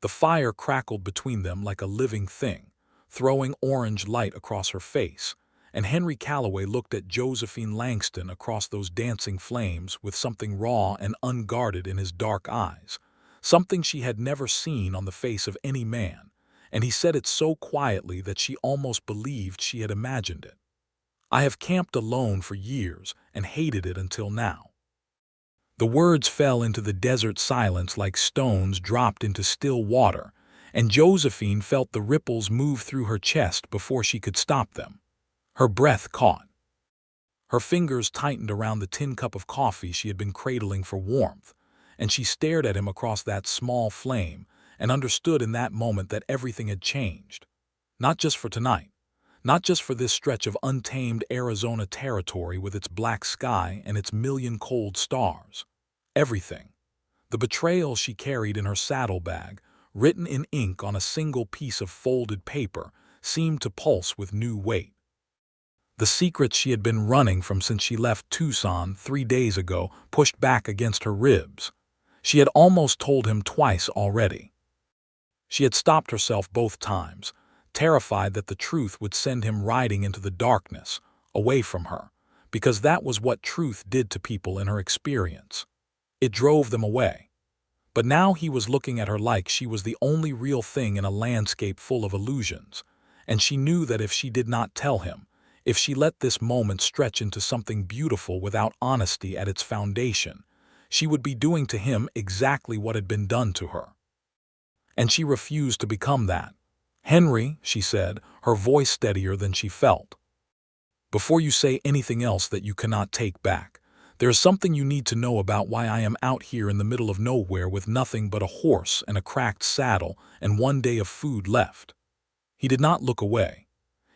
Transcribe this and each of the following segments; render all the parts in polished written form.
The fire crackled between them like a living thing, throwing orange light across her face, and Henry Calloway looked at Josephine Langston across those dancing flames with something raw and unguarded in his dark eyes, something she had never seen on the face of any man, and he said it so quietly that she almost believed she had imagined it. "I have camped alone for years and hated it until now." The words fell into the desert silence like stones dropped into still water, and Josephine felt the ripples move through her chest before she could stop them. Her breath caught. Her fingers tightened around the tin cup of coffee she had been cradling for warmth, and she stared at him across that small flame and understood in that moment that everything had changed. Not just for tonight, not just for this stretch of untamed Arizona territory with its black sky and its million cold stars. Everything. The betrayal she carried in her saddlebag, written in ink on a single piece of folded paper, seemed to pulse with new weight. The secrets she had been running from since she left Tucson 3 days ago pushed back against her ribs. She had almost told him twice already. She had stopped herself both times, terrified that the truth would send him riding into the darkness, away from her, because that was what truth did to people in her experience. It drove them away. But now he was looking at her like she was the only real thing in a landscape full of illusions, and she knew that if she did not tell him, if she let this moment stretch into something beautiful without honesty at its foundation, she would be doing to him exactly what had been done to her. And she refused to become that. "Henry," she said, her voice steadier than she felt, "before you say anything else that you cannot take back, there is something you need to know about why I am out here in the middle of nowhere with nothing but a horse and a cracked saddle and 1 day of food left." He did not look away.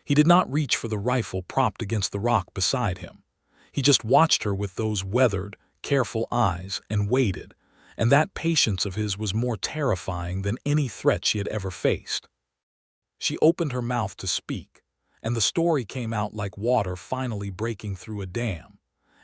He did not reach for the rifle propped against the rock beside him. He just watched her with those weathered, careful eyes and waited, and that patience of his was more terrifying than any threat she had ever faced. She opened her mouth to speak, and the story came out like water finally breaking through a dam.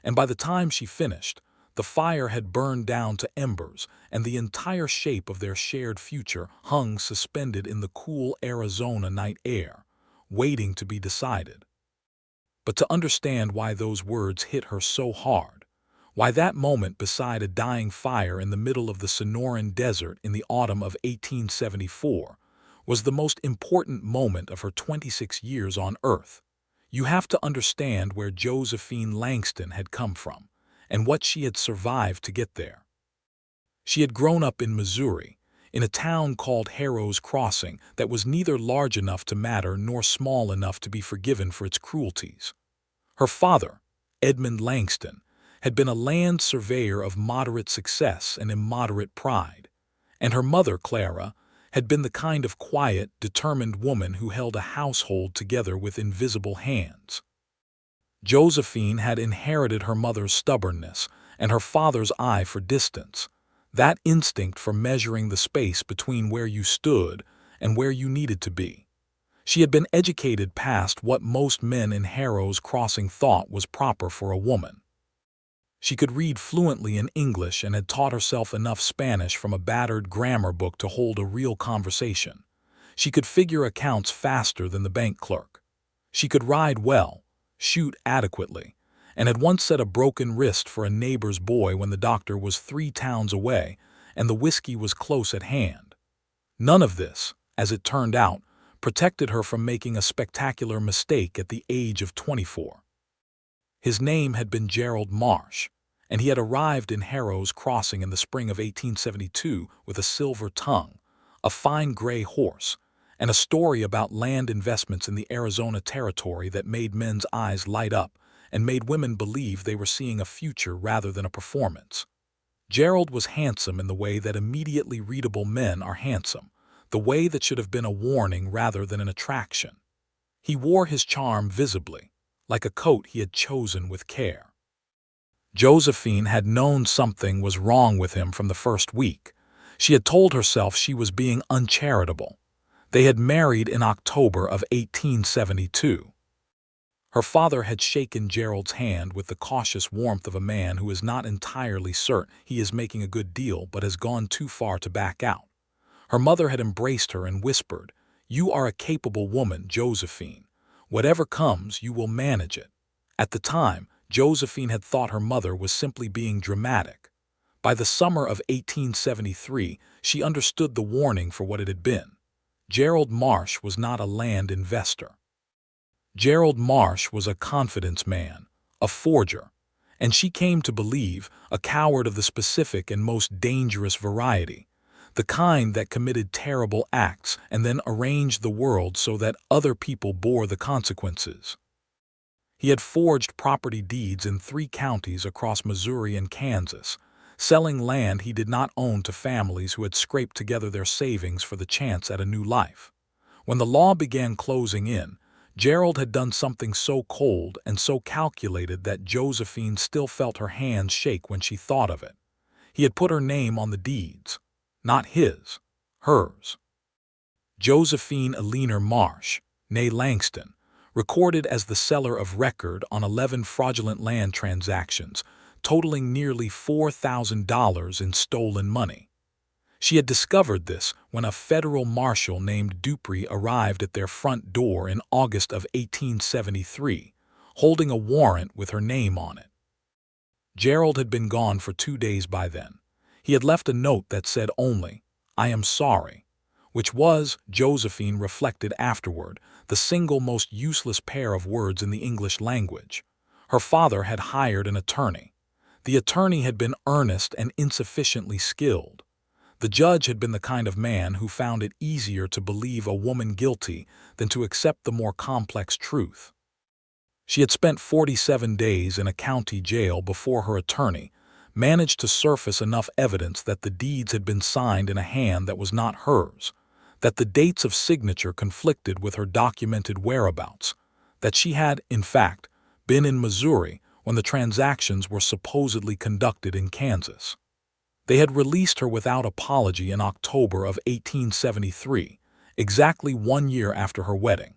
And by the time she finished, the fire had burned down to embers, and the entire shape of their shared future hung suspended in the cool Arizona night air, waiting to be decided. But to understand why those words hit her so hard, why that moment beside a dying fire in the middle of the Sonoran Desert in the autumn of 1874 was the most important moment of her 26 years on Earth, you have to understand where Josephine Langston had come from and what she had survived to get there. She had grown up in Missouri, in a town called Harrow's Crossing that was neither large enough to matter nor small enough to be forgiven for its cruelties. Her father, Edmund Langston, had been a land surveyor of moderate success and immoderate pride, and her mother, Clara, had been the kind of quiet, determined woman who held a household together with invisible hands. Josephine had inherited her mother's stubbornness and her father's eye for distance, that instinct for measuring the space between where you stood and where you needed to be. She had been educated past what most men in Harrow's Crossing thought was proper for a woman. She could read fluently in English and had taught herself enough Spanish from a battered grammar book to hold a real conversation. She could figure accounts faster than the bank clerk. She could ride well, shoot adequately, and had once set a broken wrist for a neighbor's boy when the doctor was 3 towns away and the whiskey was close at hand. None of this, as it turned out, protected her from making a spectacular mistake at the age of 24. His name had been Gerald Marsh, and he had arrived in Harrow's Crossing in the spring of 1872 with a silver tongue, a fine gray horse, and a story about land investments in the Arizona territory that made men's eyes light up and made women believe they were seeing a future rather than a performance. Gerald was handsome in the way that immediately readable men are handsome, the way that should have been a warning rather than an attraction. He wore his charm visibly, like a coat he had chosen with care. Josephine had known something was wrong with him from the first week. She had told herself she was being uncharitable. They had married in October of 1872. Her father had shaken Gerald's hand with the cautious warmth of a man who is not entirely certain he is making a good deal but has gone too far to back out. Her mother had embraced her and whispered, "You are a capable woman, Josephine. Whatever comes, you will manage it." At the time, Josephine had thought her mother was simply being dramatic. By the summer of 1873, she understood the warning for what it had been. Gerald Marsh was not a land investor. Gerald Marsh was a confidence man, a forger, and she came to believe a coward of the specific and most dangerous variety, the kind that committed terrible acts and then arranged the world so that other people bore the consequences. He had forged property deeds in 3 counties across Missouri and Kansas, selling land he did not own to families who had scraped together their savings for the chance at a new life. When the law began closing in, Gerald had done something so cold and so calculated that Josephine still felt her hands shake when she thought of it. He had put her name on the deeds. Not his, hers. Josephine Eleanor Marsh, née Langston, recorded as the seller of record on 11 fraudulent land transactions, totaling nearly $4,000 in stolen money. She had discovered this when a federal marshal named Dupree arrived at their front door in August of 1873, holding a warrant with her name on it. Gerald had been gone for 2 days by then. He had left a note that said only, "I am sorry," which was, Josephine reflected afterward, the single most useless pair of words in the English language. Her father had hired an attorney. The attorney had been earnest and insufficiently skilled. The judge had been the kind of man who found it easier to believe a woman guilty than to accept the more complex truth. She had spent 47 days in a county jail before her attorney managed to surface enough evidence that the deeds had been signed in a hand that was not hers, that the dates of signature conflicted with her documented whereabouts, that she had, in fact, been in Missouri when the transactions were supposedly conducted in Kansas. They had released her without apology in October of 1873, exactly 1 year after her wedding.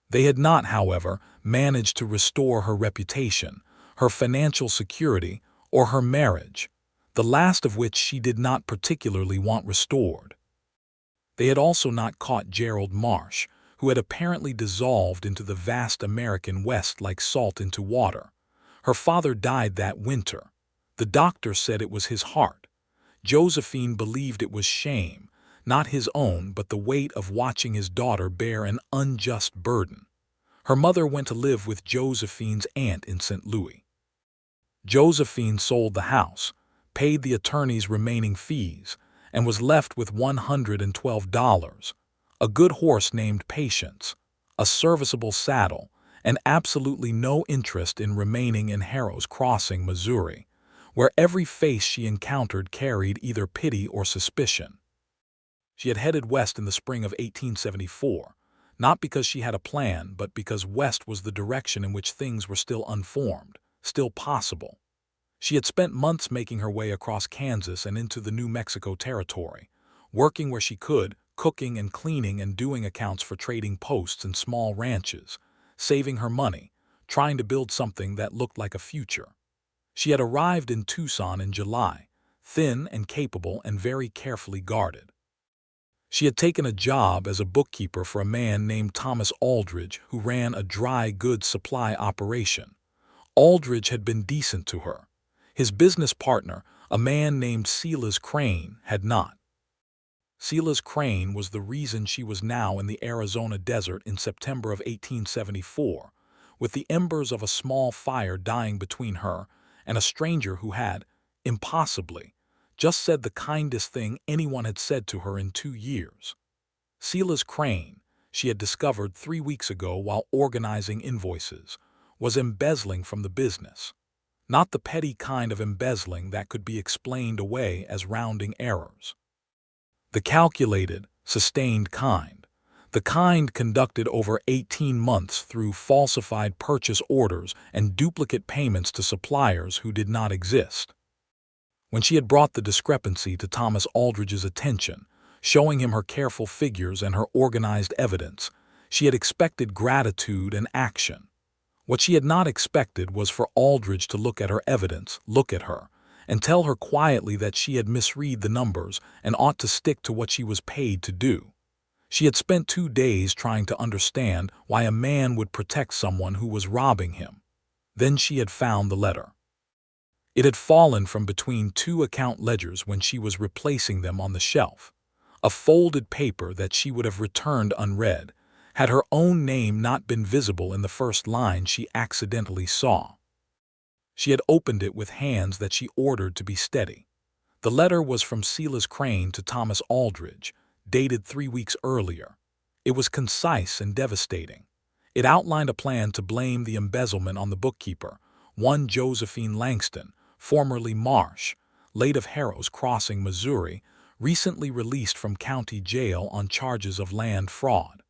They had not, however, managed to restore her reputation, her financial security, or her marriage, the last of which she did not particularly want restored. They had also not caught Gerald Marsh, who had apparently dissolved into the vast American West like salt into water. Her father died that winter. The doctor said it was his heart. Josephine believed it was shame, not his own, but the weight of watching his daughter bear an unjust burden. Her mother went to live with Josephine's aunt in St. Louis. Josephine sold the house, paid the attorney's remaining fees, and was left with $112, a good horse named Patience, a serviceable saddle, and absolutely no interest in remaining in Harrow's Crossing, Missouri, where every face she encountered carried either pity or suspicion. She had headed west in the spring of 1874, not because she had a plan, but because west was the direction in which things were still unformed, still possible. She had spent months making her way across Kansas and into the New Mexico territory, working where she could, cooking and cleaning and doing accounts for trading posts and small ranches, saving her money, trying to build something that looked like a future. She had arrived in Tucson in July, thin and capable and very carefully guarded. She had taken a job as a bookkeeper for a man named Thomas Aldridge, who ran a dry goods supply operation. Aldridge had been decent to her. His business partner, a man named Silas Crane, had not. Silas Crane was the reason she was now in the Arizona desert in September of 1874, with the embers of a small fire dying between her and a stranger who had, impossibly, just said the kindest thing anyone had said to her in 2 years. Silas Crane, she had discovered 3 weeks ago while organizing invoices, was embezzling from the business. Not the petty kind of embezzling that could be explained away as rounding errors. The calculated, sustained kind. The kind conducted over 18 months through falsified purchase orders and duplicate payments to suppliers who did not exist. When she had brought the discrepancy to Thomas Aldridge's attention, showing him her careful figures and her organized evidence, she had expected gratitude and action. What she had not expected was for Aldridge to look at her evidence, look at her, and tell her quietly that she had misread the numbers and ought to stick to what she was paid to do. She had spent 2 days trying to understand why a man would protect someone who was robbing him. Then she had found the letter. It had fallen from between two account ledgers when she was replacing them on the shelf. A folded paper that she would have returned unread, had her own name not been visible in the first line she accidentally saw. She had opened it with hands that she ordered to be steady. The letter was from Silas Crane to Thomas Aldridge, dated 3 weeks earlier. It was concise and devastating. It outlined a plan to blame the embezzlement on the bookkeeper, one Josephine Langston, formerly Marsh, late of Harrow's Crossing, Missouri, recently released from county jail on charges of land fraud.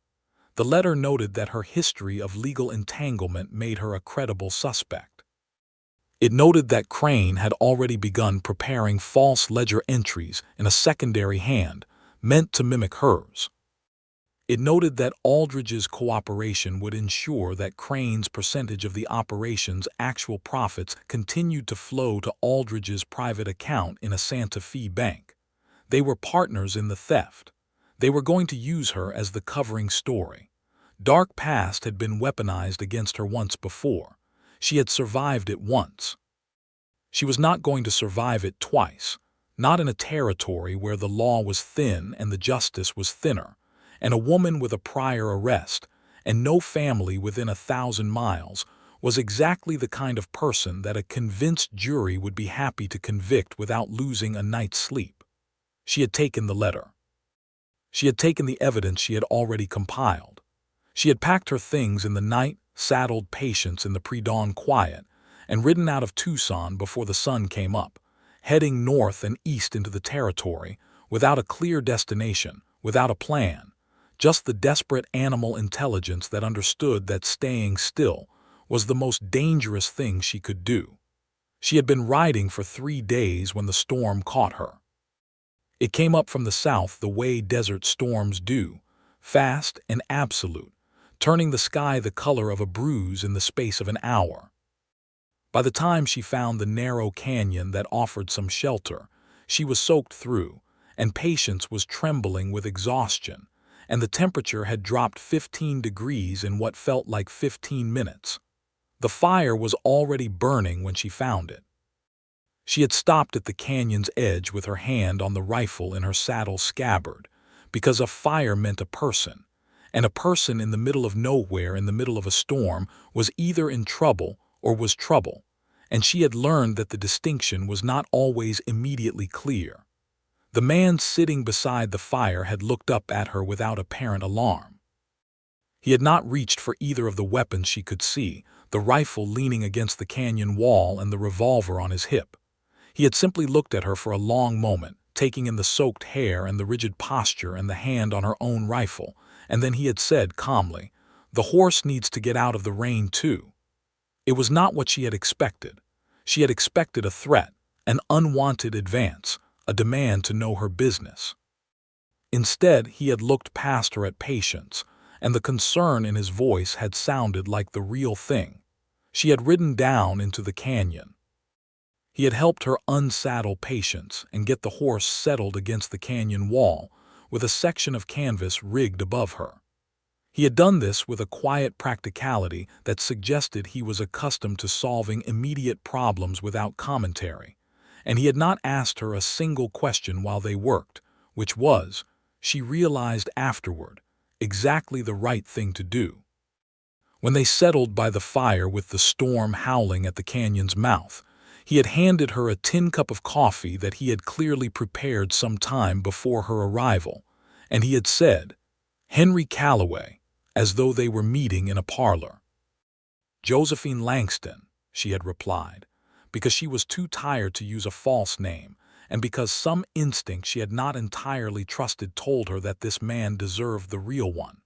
The letter noted that her history of legal entanglement made her a credible suspect. It noted that Crane had already begun preparing false ledger entries in a secondary hand, meant to mimic hers. It noted that Aldridge's cooperation would ensure that Crane's percentage of the operation's actual profits continued to flow to Aldridge's private account in a Santa Fe bank. They were partners in the theft. They were going to use her as the covering story. Dark past had been weaponized against her once before. She had survived it once. She was not going to survive it twice, not in a territory where the law was thin and the justice was thinner, and a woman with a prior arrest, and no family within 1,000 miles, was exactly the kind of person that a convinced jury would be happy to convict without losing a night's sleep. She had taken the letter. She had taken the evidence she had already compiled. She had packed her things in the night, saddled Patience in the pre-dawn quiet, and ridden out of Tucson before the sun came up, heading north and east into the territory, without a clear destination, without a plan, just the desperate animal intelligence that understood that staying still was the most dangerous thing she could do. She had been riding for 3 days when the storm caught her. It came up from the south the way desert storms do, fast and absolute, turning the sky the color of a bruise in the space of an hour. By the time she found the narrow canyon that offered some shelter, she was soaked through, and Patience was trembling with exhaustion, and the temperature had dropped 15 degrees in what felt like 15 minutes. The fire was already burning when she found it. She had stopped at the canyon's edge with her hand on the rifle in her saddle scabbard, because a fire meant a person, and a person in the middle of nowhere in the middle of a storm was either in trouble or was trouble, and she had learned that the distinction was not always immediately clear. The man sitting beside the fire had looked up at her without apparent alarm. He had not reached for either of the weapons she could see, the rifle leaning against the canyon wall and the revolver on his hip. He had simply looked at her for a long moment, taking in the soaked hair and the rigid posture and the hand on her own rifle, and then he had said calmly, "The horse needs to get out of the rain too." It was not what she had expected. She had expected a threat, an unwanted advance, a demand to know her business. Instead, he had looked past her at Patience, and the concern in his voice had sounded like the real thing. She had ridden down into the canyon. He had helped her unsaddle Patience and get the horse settled against the canyon wall, with a section of canvas rigged above her. He had done this with a quiet practicality that suggested he was accustomed to solving immediate problems without commentary, and he had not asked her a single question while they worked, which was, she realized afterward, exactly the right thing to do. When they settled by the fire with the storm howling at the canyon's mouth, he had handed her a tin cup of coffee that he had clearly prepared some time before her arrival, and he had said, "Henry Calloway," as though they were meeting in a parlor. "Josephine Langston," she had replied, because she was too tired to use a false name, and because some instinct she had not entirely trusted told her that this man deserved the real one.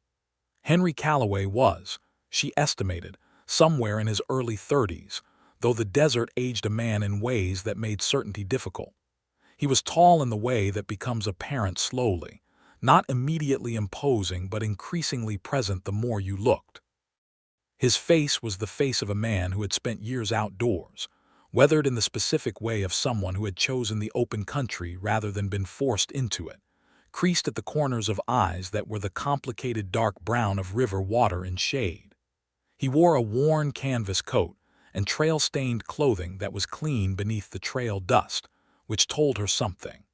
Henry Calloway was, she estimated, somewhere in his early 30s, though the desert aged a man in ways that made certainty difficult. He was tall in the way that becomes apparent slowly, not immediately imposing but increasingly present the more you looked. His face was the face of a man who had spent years outdoors, weathered in the specific way of someone who had chosen the open country rather than been forced into it, creased at the corners of eyes that were the complicated dark brown of river water in shade. He wore a worn canvas coat and trail-stained clothing that was clean beneath the trail dust, which told her something.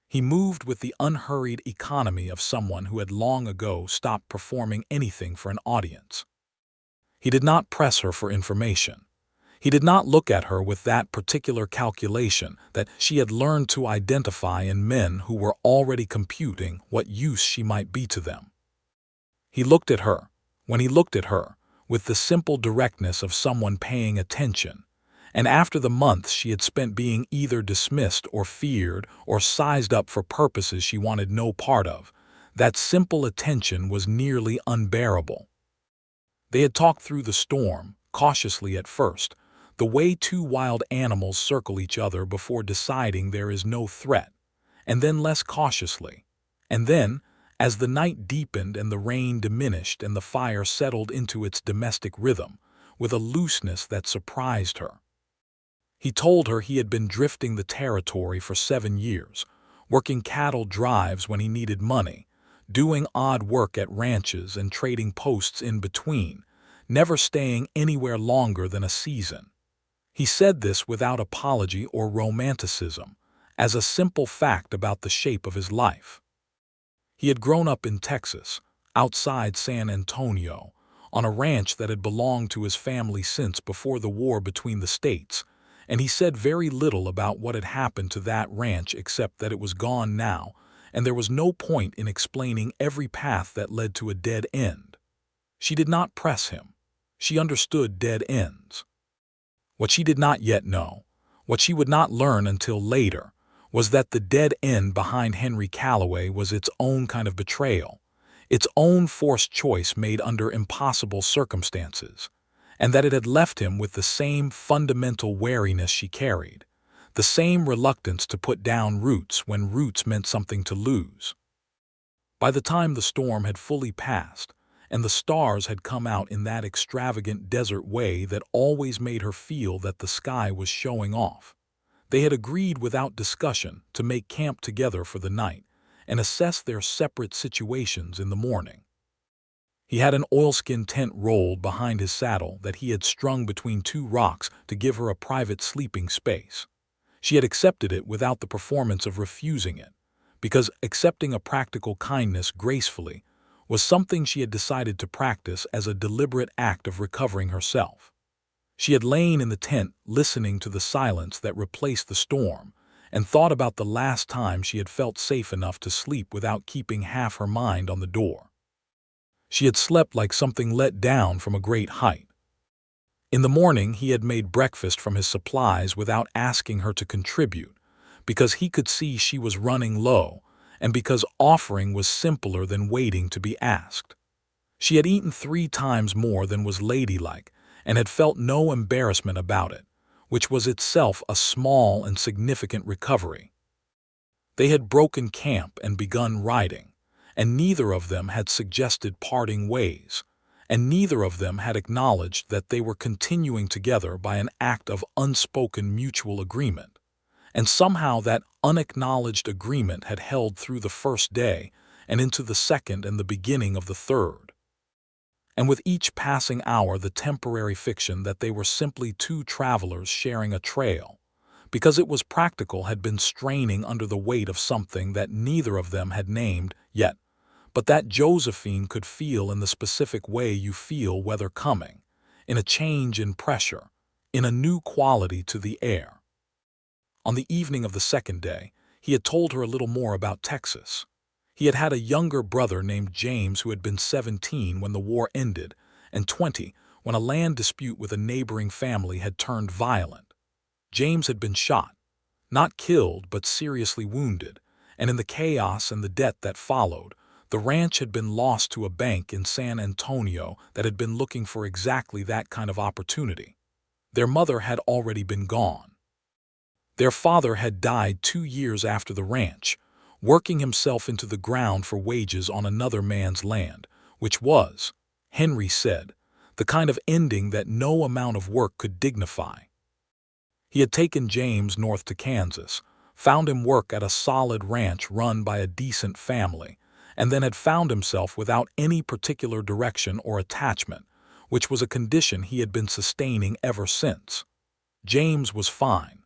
He moved with the unhurried economy of someone who had long ago stopped performing anything for an audience. He did not press her for information. He did not look at her with that particular calculation that she had learned to identify in men who were already computing what use she might be to them. He looked at her, when he looked at her, with the simple directness of someone paying attention, and after the months she had spent being either dismissed or feared or sized up for purposes she wanted no part of, that simple attention was nearly unbearable. They had talked through the storm, cautiously at first, the way two wild animals circle each other before deciding there is no threat, and then less cautiously, and then, as the night deepened and the rain diminished and the fire settled into its domestic rhythm, with a looseness that surprised her. He told her he had been drifting the territory for 7 years, working cattle drives when he needed money, doing odd work at ranches and trading posts in between, never staying anywhere longer than a season. He said this without apology or romanticism, as a simple fact about the shape of his life. He had grown up in Texas, outside San Antonio, on a ranch that had belonged to his family since before the war between the states, and he said very little about what had happened to that ranch except that it was gone now, and there was no point in explaining every path that led to a dead end. She did not press him. She understood dead ends. What she did not yet know, what she would not learn until later, was that the dead end behind Henry Calloway was its own kind of betrayal, its own forced choice made under impossible circumstances, and that it had left him with the same fundamental wariness she carried, the same reluctance to put down roots when roots meant something to lose. By the time the storm had fully passed, and the stars had come out in that extravagant desert way that always made her feel that the sky was showing off, they had agreed without discussion to make camp together for the night and assess their separate situations in the morning. He had an oilskin tent rolled behind his saddle that he had strung between 2 rocks to give her a private sleeping space. She had accepted it without the performance of refusing it, because accepting a practical kindness gracefully was something she had decided to practice as a deliberate act of recovering herself. She had lain in the tent listening to the silence that replaced the storm and thought about the last time she had felt safe enough to sleep without keeping half her mind on the door. She had slept like something let down from a great height. In the morning he had made breakfast from his supplies without asking her to contribute, because he could see she was running low and because offering was simpler than waiting to be asked. She had eaten 3 times more than was ladylike and had felt no embarrassment about it, which was itself a small and significant recovery. They had broken camp and begun riding, and neither of them had suggested parting ways, and neither of them had acknowledged that they were continuing together by an act of unspoken mutual agreement. And somehow that unacknowledged agreement had held through the first day and into the second and the beginning of the third. And with each passing hour the temporary fiction that they were simply 2 travelers sharing a trail, because it was practical, had been straining under the weight of something that neither of them had named yet, but that Josephine could feel in the specific way you feel weather coming, in a change in pressure, in a new quality to the air. On the evening of the second day, he had told her a little more about Texas. He had had a younger brother named James who had been 17 when the war ended, and 20 when a land dispute with a neighboring family had turned violent. James had been shot, not killed but seriously wounded, and in the chaos and the debt that followed, the ranch had been lost to a bank in San Antonio that had been looking for exactly that kind of opportunity. Their mother had already been gone. Their father had died 2 years after the ranch, working himself into the ground for wages on another man's land, which was, Henry said, the kind of ending that no amount of work could dignify. He had taken James north to Kansas, found him work at a solid ranch run by a decent family, and then had found himself without any particular direction or attachment, which was a condition he had been sustaining ever since. James was fine.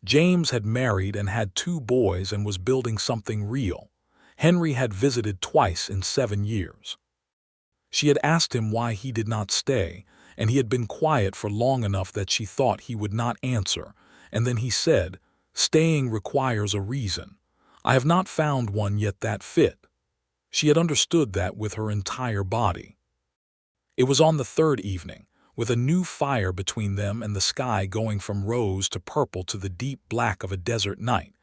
James had married and had 2 boys and was building something real. Henry had visited twice in 7 years. She had asked him why he did not stay, and he had been quiet for long enough that she thought he would not answer, and then he said, "Staying requires a reason. I have not found one yet that fit." She had understood that with her entire body. It was on the 3rd evening, with a new fire between them and the sky going from rose to purple to the deep black of a desert night,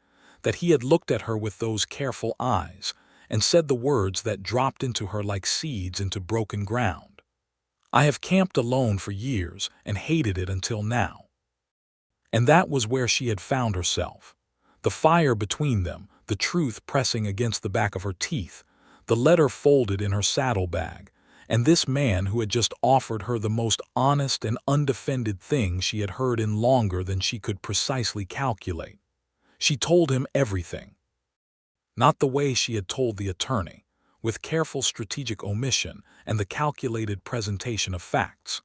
that he had looked at her with those careful eyes and said the words that dropped into her like seeds into broken ground. "I have camped alone for years and hated it until now." And that was where she had found herself. The fire between them, the truth pressing against the back of her teeth, the letter folded in her saddlebag, and this man who had just offered her the most honest and undefended thing she had heard in longer than she could precisely calculate. She told him everything. Not the way she had told the attorney, with careful strategic omission and the calculated presentation of facts.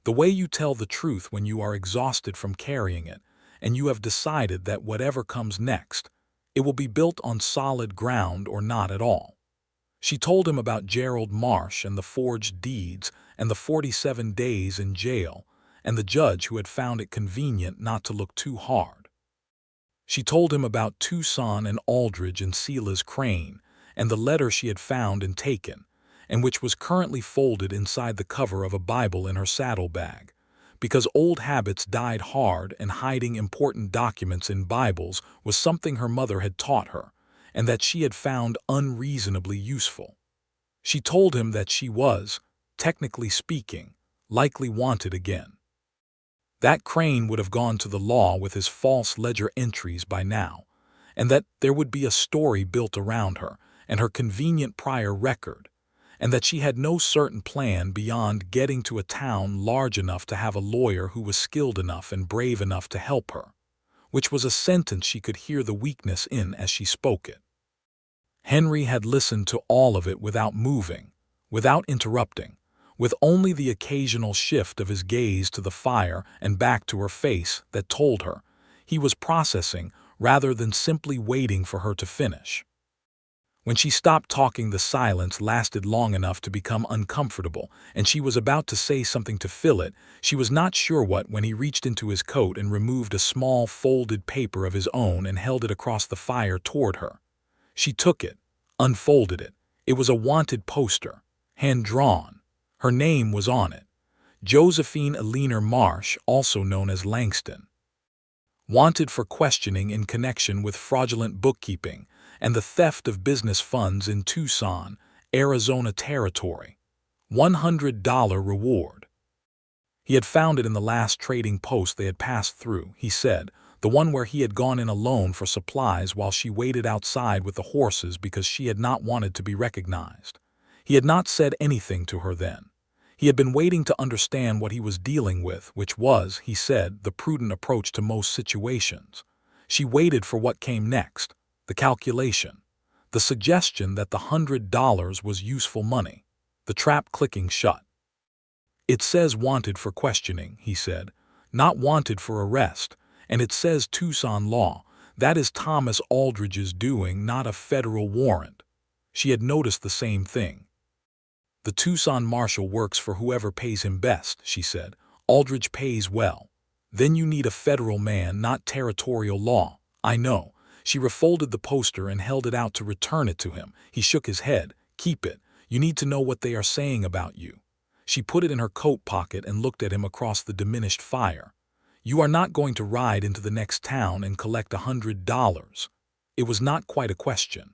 The way you tell the truth when you are exhausted from carrying it, and you have decided that whatever comes next, it will be built on solid ground or not at all. She told him about Gerald Marsh and the forged deeds and the 47 days in jail and the judge who had found it convenient not to look too hard. She told him about Tucson and Aldridge and Sela's Crane and the letter she had found and taken, and which was currently folded inside the cover of a Bible in her saddlebag, because old habits died hard and hiding important documents in Bibles was something her mother had taught her, and that she had found unreasonably useful. She told him that she was, technically speaking, likely wanted again. That Crane would have gone to the law with his false ledger entries by now, and that there would be a story built around her and her convenient prior record, and that she had no certain plan beyond getting to a town large enough to have a lawyer who was skilled enough and brave enough to help her, which was a sentence she could hear the weakness in as she spoke it. Henry had listened to all of it without moving, without interrupting, with only the occasional shift of his gaze to the fire and back to her face that told her he was processing rather than simply waiting for her to finish. When she stopped talking, the silence lasted long enough to become uncomfortable, and she was about to say something to fill it. She was not sure what when he reached into his coat and removed a small folded paper of his own and held it across the fire toward her. She took it, unfolded it. It was a wanted poster, hand-drawn. Her name was on it. Josephine Eleanor Marsh, also known as Langston. Wanted for questioning in connection with fraudulent bookkeeping and the theft of business funds in Tucson, Arizona territory. $100 reward. He had found it in the last trading post they had passed through, he said, the one where he had gone in alone for supplies while she waited outside with the horses because she had not wanted to be recognized. He had not said anything to her then. He had been waiting to understand what he was dealing with, which was, he said, the prudent approach to most situations. She waited for what came next, the calculation, the suggestion that the $100 was useful money, the trap clicking shut. "It says wanted for questioning," he said, "not wanted for arrest, and it says Tucson law. That is Thomas Aldridge's doing, not a federal warrant." She had noticed the same thing. "The Tucson marshal works for whoever pays him best," she said. "Aldridge pays well. Then you need a federal man, not territorial law." "I know." She refolded the poster and held it out to return it to him. He shook his head. "Keep it. You need to know what they are saying about you." She put it in her coat pocket and looked at him across the diminished fire. "You are not going to ride into the next town and collect $100. It was not quite a question.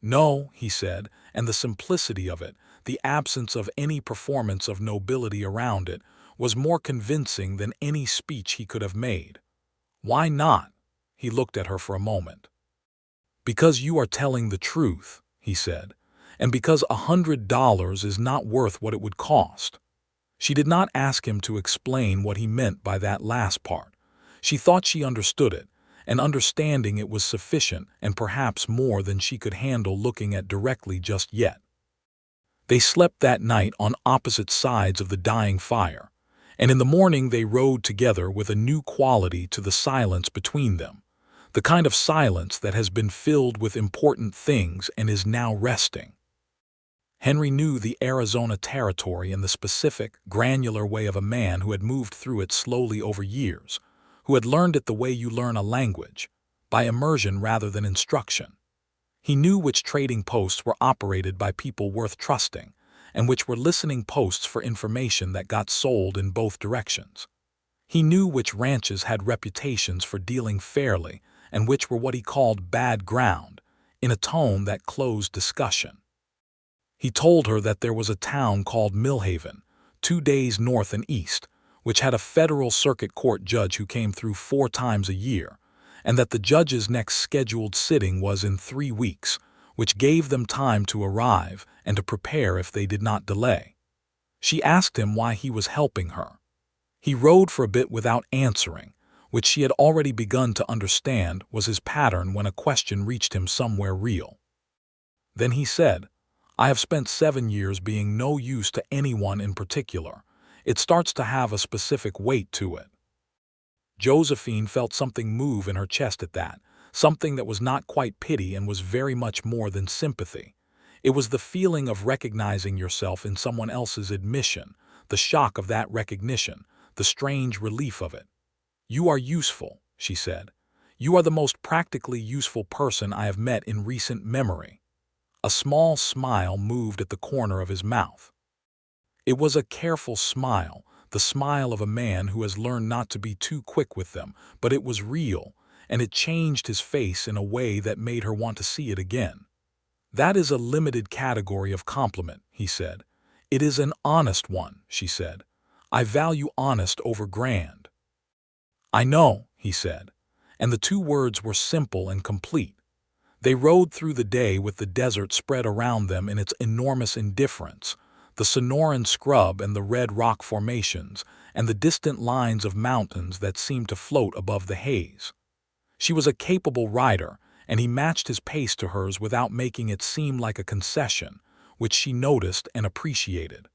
"No," he said, and the simplicity of it, the absence of any performance of nobility around it, was more convincing than any speech he could have made. "Why not?" He looked at her for a moment. "Because you are telling the truth," he said, "and because $100 is not worth what it would cost." She did not ask him to explain what he meant by that last part. She thought she understood it, and understanding it was sufficient and perhaps more than she could handle looking at directly just yet. They slept that night on opposite sides of the dying fire, and in the morning they rode together with a new quality to the silence between them, the kind of silence that has been filled with important things and is now resting. Henry knew the Arizona territory in the specific, granular way of a man who had moved through it slowly over years, who had learned it the way you learn a language, by immersion rather than instruction. He knew which trading posts were operated by people worth trusting, and which were listening posts for information that got sold in both directions. He knew which ranches had reputations for dealing fairly and which were what he called bad ground, in a tone that closed discussion. He told her that there was a town called Millhaven, 2 days north and east, which had a federal circuit court judge who came through 4 times a year, and that the judge's next scheduled sitting was in 3 weeks, which gave them time to arrive and to prepare if they did not delay. She asked him why he was helping her. He rode for a bit without answering, which she had already begun to understand was his pattern when a question reached him somewhere real. Then he said, "I have spent 7 years being no use to anyone in particular. It starts to have a specific weight to it." Josephine felt something move in her chest at that, something that was not quite pity and was very much more than sympathy. It was the feeling of recognizing yourself in someone else's admission, the shock of that recognition, the strange relief of it. "You are useful," she said. "You are the most practically useful person I have met in recent memory." A small smile moved at the corner of his mouth. It was a careful smile, the smile of a man who has learned not to be too quick with them, but it was real, and it changed his face in a way that made her want to see it again. "That is a limited category of compliment," he said. "It is an honest one," she said. "I value honest over grand." "I know," he said, and the 2 words were simple and complete. They rode through the day with the desert spread around them in its enormous indifference, the Sonoran scrub and the red rock formations, and the distant lines of mountains that seemed to float above the haze. She was a capable rider, and he matched his pace to hers without making it seem like a concession, which she noticed and appreciated.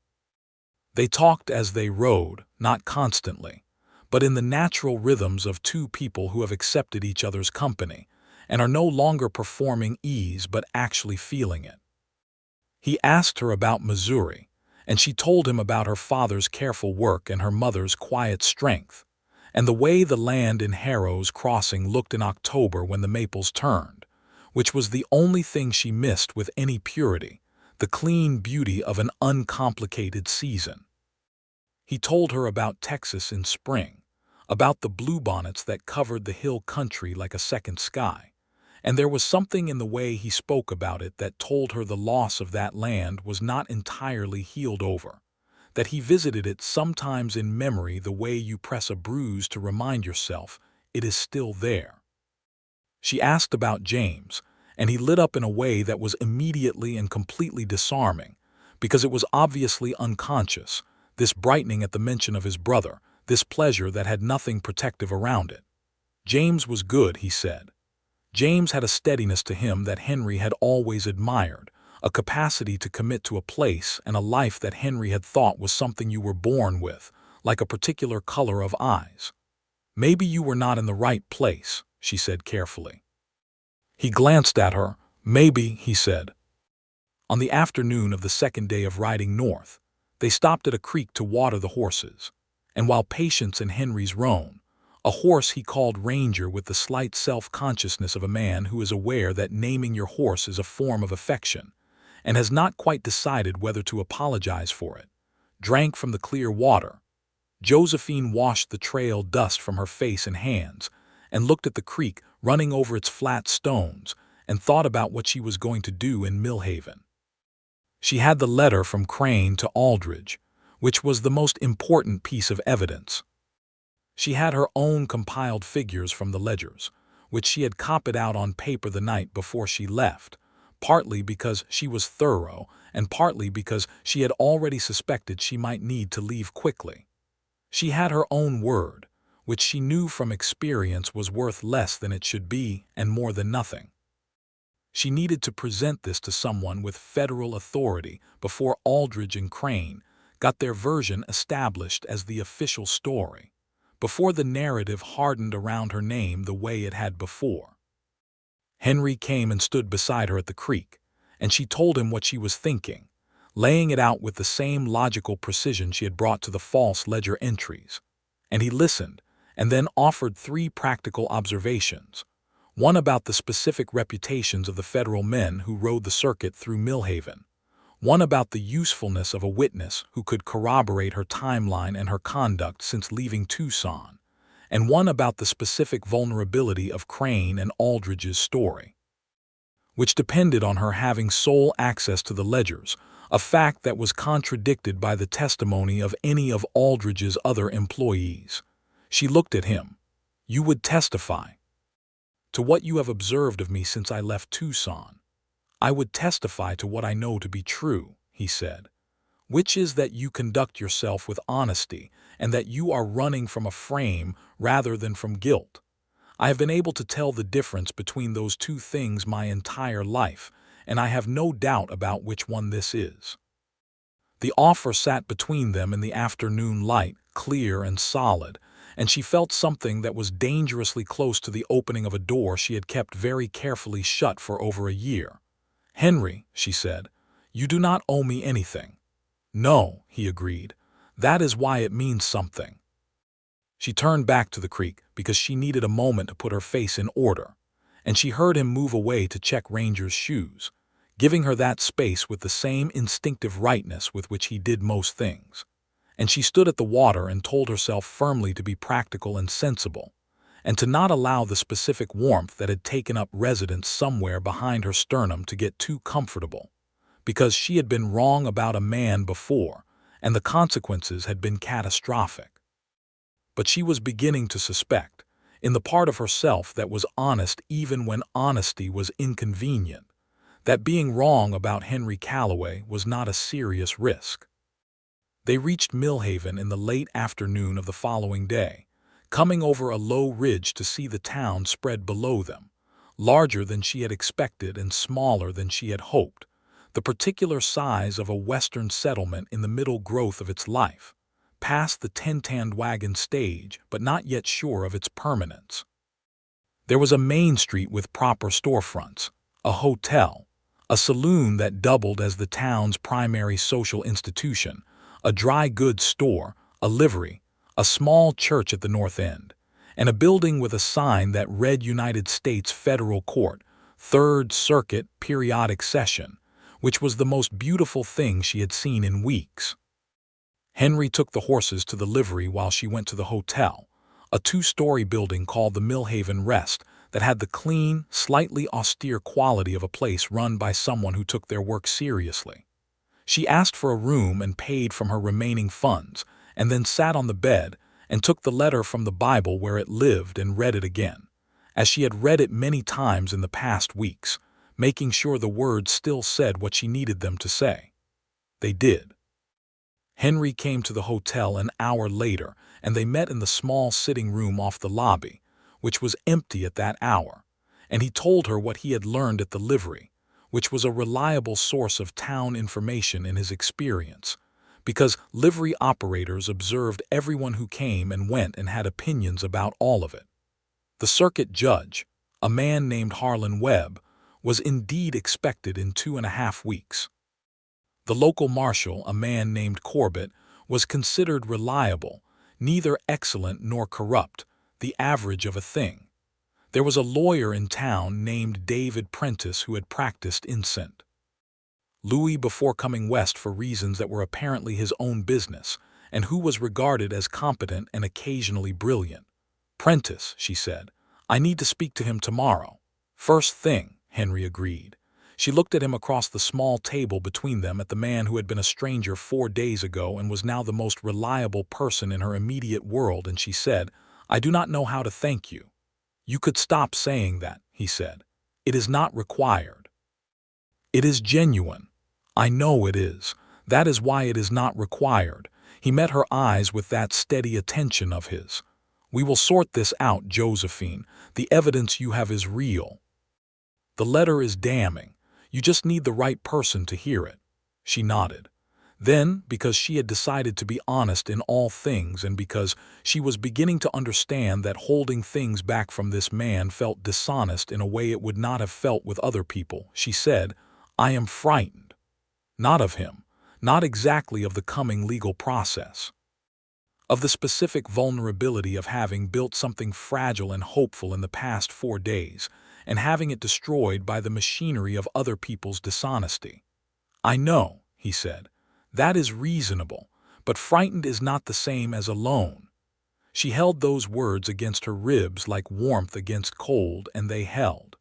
They talked as they rode, not constantly, but in the natural rhythms of 2 people who have accepted each other's company, and are no longer performing ease but actually feeling it. He asked her about Missouri, and she told him about her father's careful work and her mother's quiet strength, and the way the land in Harrow's Crossing looked in October when the maples turned, which was the only thing she missed with any purity, the clean beauty of an uncomplicated season. He told her about Texas in spring, about the bluebonnets that covered the hill country like a second sky, and there was something in the way he spoke about it that told her the loss of that land was not entirely healed over, that he visited it sometimes in memory the way you press a bruise to remind yourself it is still there. She asked about James, and he lit up in a way that was immediately and completely disarming, because it was obviously unconscious, this brightening at the mention of his brother, this pleasure that had nothing protective around it. James was good, he said. James had a steadiness to him that Henry had always admired, a capacity to commit to a place and a life that Henry had thought was something you were born with, like a particular color of eyes. "Maybe you were not in the right place," she said carefully. He glanced at her. "Maybe," he said. On the afternoon of the 2nd day of riding north, they stopped at a creek to water the horses, and while Patience and Henry's roan, a horse he called Ranger with the slight self-consciousness of a man who is aware that naming your horse is a form of affection, and has not quite decided whether to apologize for it, drank from the clear water. Josephine washed the trail dust from her face and hands, and looked at the creek running over its flat stones, and thought about what she was going to do in Millhaven. She had the letter from Crane to Aldridge, which was the most important piece of evidence. She had her own compiled figures from the ledgers, which she had copied out on paper the night before she left, partly because she was thorough and partly because she had already suspected she might need to leave quickly. She had her own word, which she knew from experience was worth less than it should be and more than nothing. She needed to present this to someone with federal authority before Aldridge and Crane got their version established as the official story, before the narrative hardened around her name the way it had before. Henry came and stood beside her at the creek, and she told him what she was thinking, laying it out with the same logical precision she had brought to the false ledger entries. And he listened, and then offered 3 practical observations. One about the specific reputations of the federal men who rode the circuit through Millhaven. One about the usefulness of a witness who could corroborate her timeline and her conduct since leaving Tucson. And one about the specific vulnerability of Crane and Aldridge's story, which depended on her having sole access to the ledgers, a fact that was contradicted by the testimony of any of Aldridge's other employees. She looked at him. "You would testify to what you have observed of me since I left Tucson." "I would testify to what I know to be true," he said, "which is that you conduct yourself with honesty and that you are running from a frame rather than from guilt. I have been able to tell the difference between those 2 things my entire life, and I have no doubt about which one this is." The offer sat between them in the afternoon light, clear and solid, and she felt something that was dangerously close to the opening of a door she had kept very carefully shut for over a year. "Henry," she said, "you do not owe me anything." "No," he agreed. "That is why it means something." She turned back to the creek because she needed a moment to put her face in order, and she heard him move away to check Ranger's shoes, giving her that space with the same instinctive rightness with which he did most things. And she stood at the water and told herself firmly to be practical and sensible, and to not allow the specific warmth that had taken up residence somewhere behind her sternum to get too comfortable, because she had been wrong about a man before, and the consequences had been catastrophic. But she was beginning to suspect, in the part of herself that was honest even when honesty was inconvenient, that being wrong about Henry Calloway was not a serious risk. They reached Millhaven in the late afternoon of the following day, coming over a low ridge to see the town spread below them, larger than she had expected and smaller than she had hoped, the particular size of a western settlement in the middle growth of its life, past the 10-tanned wagon stage but not yet sure of its permanence. There was a main street with proper storefronts, a hotel, a saloon that doubled as the town's primary social institution, a dry goods store, a livery, a small church at the north end, and a building with a sign that read United States Federal Court, Third Circuit Periodic Session, which was the most beautiful thing she had seen in weeks. Henry took the horses to the livery while she went to the hotel, a 2-story building called the Millhaven Rest that had the clean, slightly austere quality of a place run by someone who took their work seriously. She asked for a room and paid from her remaining funds, and then sat on the bed and took the letter from the Bible where it lived and read it again, as she had read it many times in the past weeks, making sure the words still said what she needed them to say. They did. Henry came to the hotel an hour later, and they met in the small sitting room off the lobby, which was empty at that hour, and he told her what he had learned at the livery, which was a reliable source of town information in his experience, because livery operators observed everyone who came and went and had opinions about all of it. The circuit judge, a man named Harlan Webb, was indeed expected in 2.5 weeks. The local marshal, a man named Corbett, was considered reliable, neither excellent nor corrupt, the average of a thing. There was a lawyer in town named David Prentice who had practiced in St. Louis before coming west for reasons that were apparently his own business, and who was regarded as competent and occasionally brilliant. "Prentice," she said, "I need to speak to him tomorrow." "First thing," Henry agreed. She looked at him across the small table between them at the man who had been a stranger 4 days ago and was now the most reliable person in her immediate world, and she said, "I do not know how to thank you." "You could stop saying that," he said. "It is not required." "It is genuine." "I know it is. That is why it is not required." He met her eyes with that steady attention of his. "We will sort this out, Josephine. The evidence you have is real. The letter is damning. You just need the right person to hear it." She nodded. Then, because she had decided to be honest in all things and because she was beginning to understand that holding things back from this man felt dishonest in a way it would not have felt with other people, she said, "I am frightened. Not of him, not exactly of the coming legal process. Of the specific vulnerability of having built something fragile and hopeful in the past 4 days, and having it destroyed by the machinery of other people's dishonesty." "I know," he said. "That is reasonable, but frightened is not the same as alone." She held those words against her ribs like warmth against cold, and they held.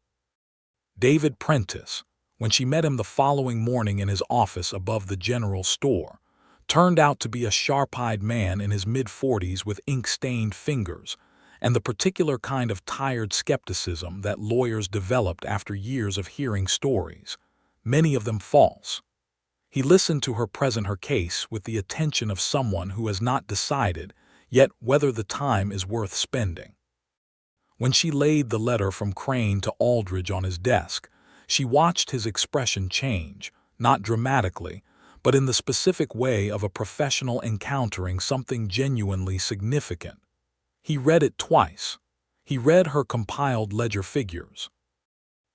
David Prentice, when she met him the following morning in his office above the general store, turned out to be a sharp-eyed man in his mid-40s with ink-stained fingers, and the particular kind of tired skepticism that lawyers developed after years of hearing stories, many of them false. He listened to her present her case with the attention of someone who has not decided yet whether the time is worth spending. When she laid the letter from Crane to Aldridge on his desk, she watched his expression change, not dramatically, but in the specific way of a professional encountering something genuinely significant. He read it twice. He read her compiled ledger figures.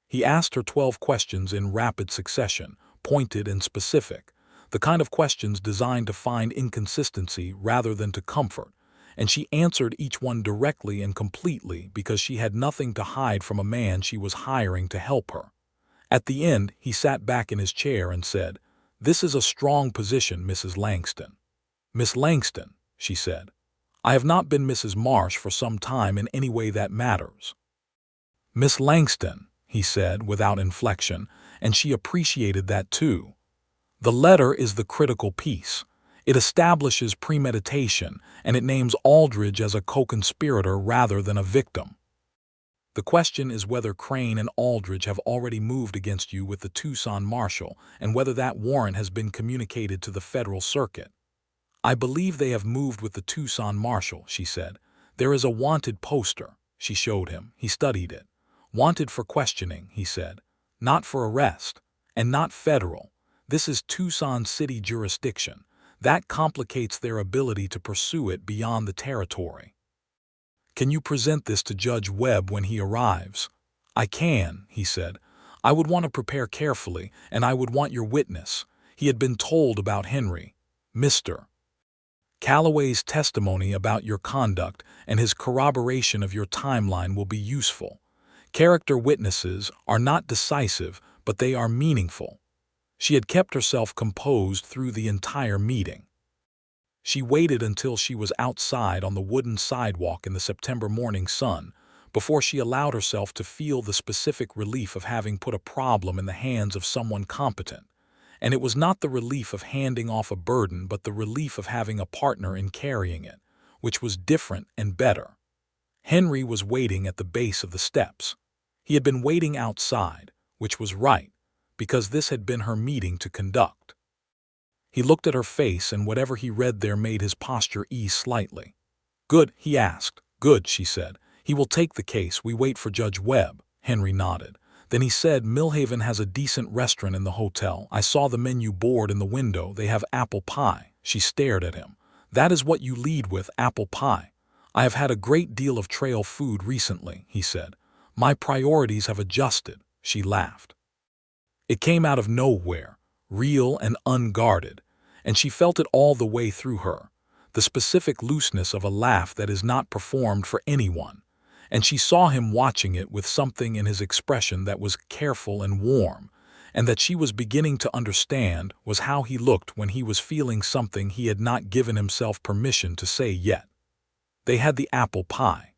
He asked her 12 questions in rapid succession, pointed and specific, the kind of questions designed to find inconsistency rather than to comfort, and she answered each one directly and completely because she had nothing to hide from a man she was hiring to help her. At the end, he sat back in his chair and said, "This is a strong position, Mrs. Langston." "Miss Langston," she said. "I have not been Mrs. Marsh for some time in any way that matters." "Miss Langston," he said without inflection, and she appreciated that too. "The letter is the critical piece. It establishes premeditation, and it names Aldridge as a co-conspirator rather than a victim. The question is whether Crane and Aldridge have already moved against you with the Tucson Marshal and whether that warrant has been communicated to the Federal Circuit." "I believe they have moved with the Tucson Marshal," she said. "There is a wanted poster." She showed him. He studied it. "Wanted for questioning," he said. "Not for arrest. And not federal. This is Tucson City jurisdiction. That complicates their ability to pursue it beyond the territory." "Can you present this to Judge Webb when he arrives?" "I can," he said. "I would want to prepare carefully, and I would want your witness." He had been told about Henry. "Mr. Calloway's testimony about your conduct and his corroboration of your timeline will be useful. Character witnesses are not decisive, but they are meaningful." She had kept herself composed through the entire meeting. She waited until she was outside on the wooden sidewalk in the September morning sun before she allowed herself to feel the specific relief of having put a problem in the hands of someone competent. And it was not the relief of handing off a burden but the relief of having a partner in carrying it, which was different and better. Henry was waiting at the base of the steps. He had been waiting outside, which was right, because this had been her meeting to conduct. He looked at her face, and whatever he read there made his posture ease slightly. "Good?" he asked. "Good," she said. "He will take the case. We wait for Judge Webb." Henry nodded. Then he said, "Millhaven has a decent restaurant in the hotel. I saw the menu board in the window. They have apple pie." She stared at him. "That is what you lead with, apple pie." "I have had a great deal of trail food recently," he said. "My priorities have adjusted." She laughed. It came out of nowhere, real and unguarded, and she felt it all the way through her, the specific looseness of a laugh that is not performed for anyone, and she saw him watching it with something in his expression that was careful and warm, and that she was beginning to understand was how he looked when he was feeling something he had not given himself permission to say yet. They had the apple pie.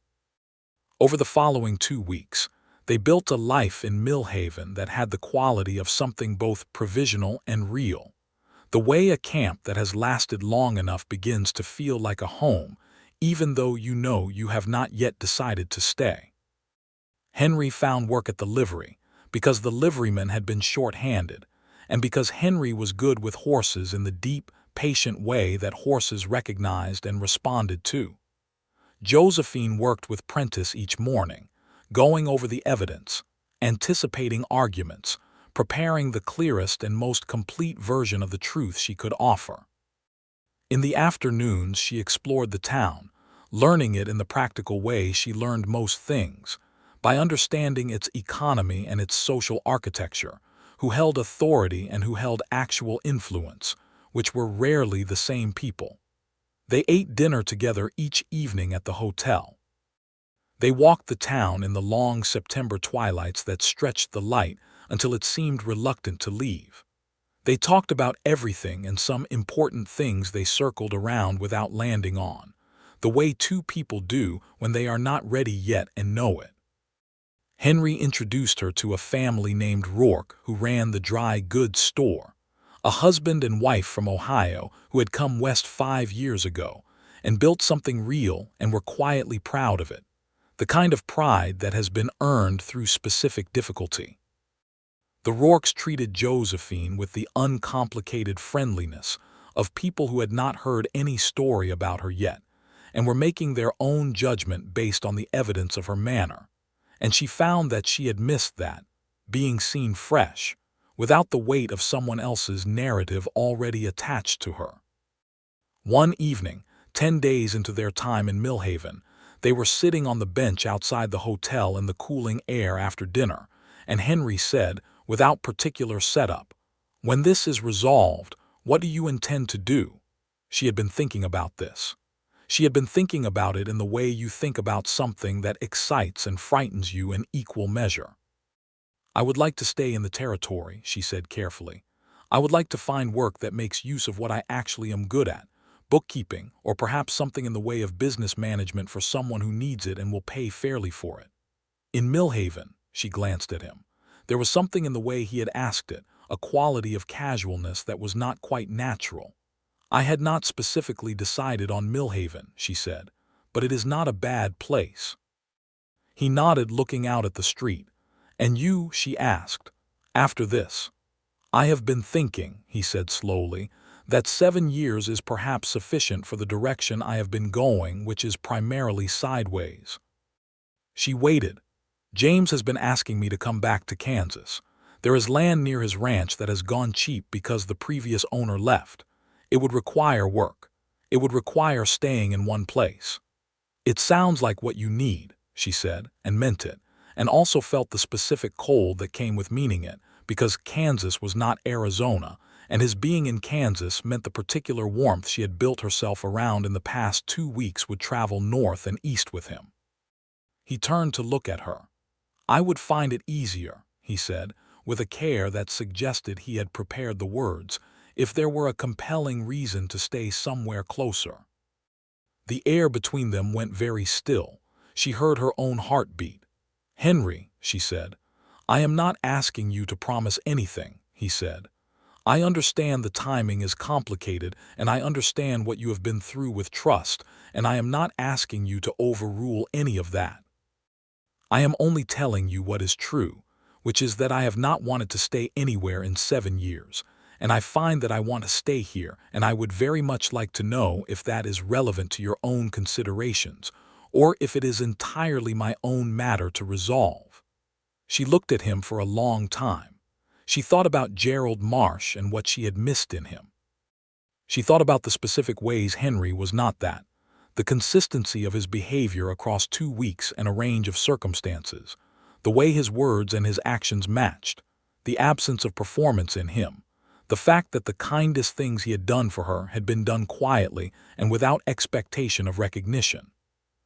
Over the following 2 weeks, they built a life in Millhaven that had the quality of something both provisional and real. The way a camp that has lasted long enough begins to feel like a home, even though you know you have not yet decided to stay. Henry found work at the livery, because the liveryman had been short-handed, and because Henry was good with horses in the deep, patient way that horses recognized and responded to. Josephine worked with Prentice each morning, going over the evidence, anticipating arguments, preparing the clearest and most complete version of the truth she could offer. In the afternoons, she explored the town, learning it in the practical way she learned most things, by understanding its economy and its social architecture, who held authority and who held actual influence, which were rarely the same people. They ate dinner together each evening at the hotel. They walked the town in the long September twilights that stretched the light until it seemed reluctant to leave. They talked about everything and some important things they circled around without landing on, the way two people do when they are not ready yet and know it. Henry introduced her to a family named Rourke who ran the dry goods store, a husband and wife from Ohio who had come west 5 years ago and built something real and were quietly proud of it, the kind of pride that has been earned through specific difficulty. The Rourkes treated Josephine with the uncomplicated friendliness of people who had not heard any story about her yet and were making their own judgment based on the evidence of her manner, and she found that she had missed that, being seen fresh, without the weight of someone else's narrative already attached to her. One evening, 10 days into their time in Millhaven, they were sitting on the bench outside the hotel in the cooling air after dinner, and Henry said, without particular setup, "When this is resolved, what do you intend to do?" She had been thinking about this. She had been thinking about it in the way you think about something that excites and frightens you in equal measure. "I would like to stay in the territory," she said carefully. "I would like to find work that makes use of what I actually am good at, bookkeeping, or perhaps something in the way of business management for someone who needs it and will pay fairly for it." In Millhaven, she glanced at him. There was something in the way he had asked it, a quality of casualness that was not quite natural. "I had not specifically decided on Millhaven," she said, "but it is not a bad place." He nodded, looking out at the street. "And you?" she asked. "After this?" "I have been thinking," he said slowly, "that 7 years is perhaps sufficient for the direction I have been going, which is primarily sideways." She waited. "James has been asking me to come back to Kansas. There is land near his ranch that has gone cheap because the previous owner left. It would require work. It would require staying in one place." "It sounds like what you need," she said, and meant it, and also felt the specific cold that came with meaning it, because Kansas was not Arizona, and his being in Kansas meant the particular warmth she had built herself around in the past 2 weeks would travel north and east with him. He turned to look at her. "I would find it easier," he said, with a care that suggested he had prepared the words, "if there were a compelling reason to stay somewhere closer." The air between them went very still. She heard her own heart beat. "Henry," she said, "I am not asking you to promise anything," he said. "I understand the timing is complicated, and I understand what you have been through with trust, and I am not asking you to overrule any of that. I am only telling you what is true, which is that I have not wanted to stay anywhere in 7 years, and I find that I want to stay here, and I would very much like to know if that is relevant to your own considerations, or if it is entirely my own matter to resolve." She looked at him for a long time. She thought about Gerald Marsh and what she had missed in him. She thought about the specific ways Henry was not that, the consistency of his behavior across 2 weeks and a range of circumstances, the way his words and his actions matched, the absence of performance in him, the fact that the kindest things he had done for her had been done quietly and without expectation of recognition.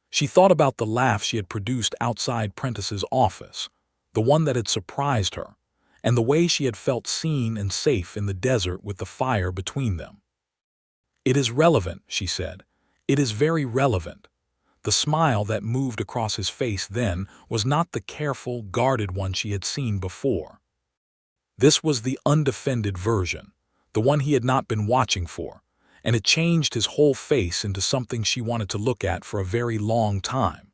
She thought about the laugh she had produced outside Prentice's office, the one that had surprised her, and the way she had felt seen and safe in the desert with the fire between them. "It is relevant," she said. "It is very relevant." The smile that moved across his face then was not the careful, guarded one she had seen before. This was the undefended version, the one he had not been watching for, and it changed his whole face into something she wanted to look at for a very long time.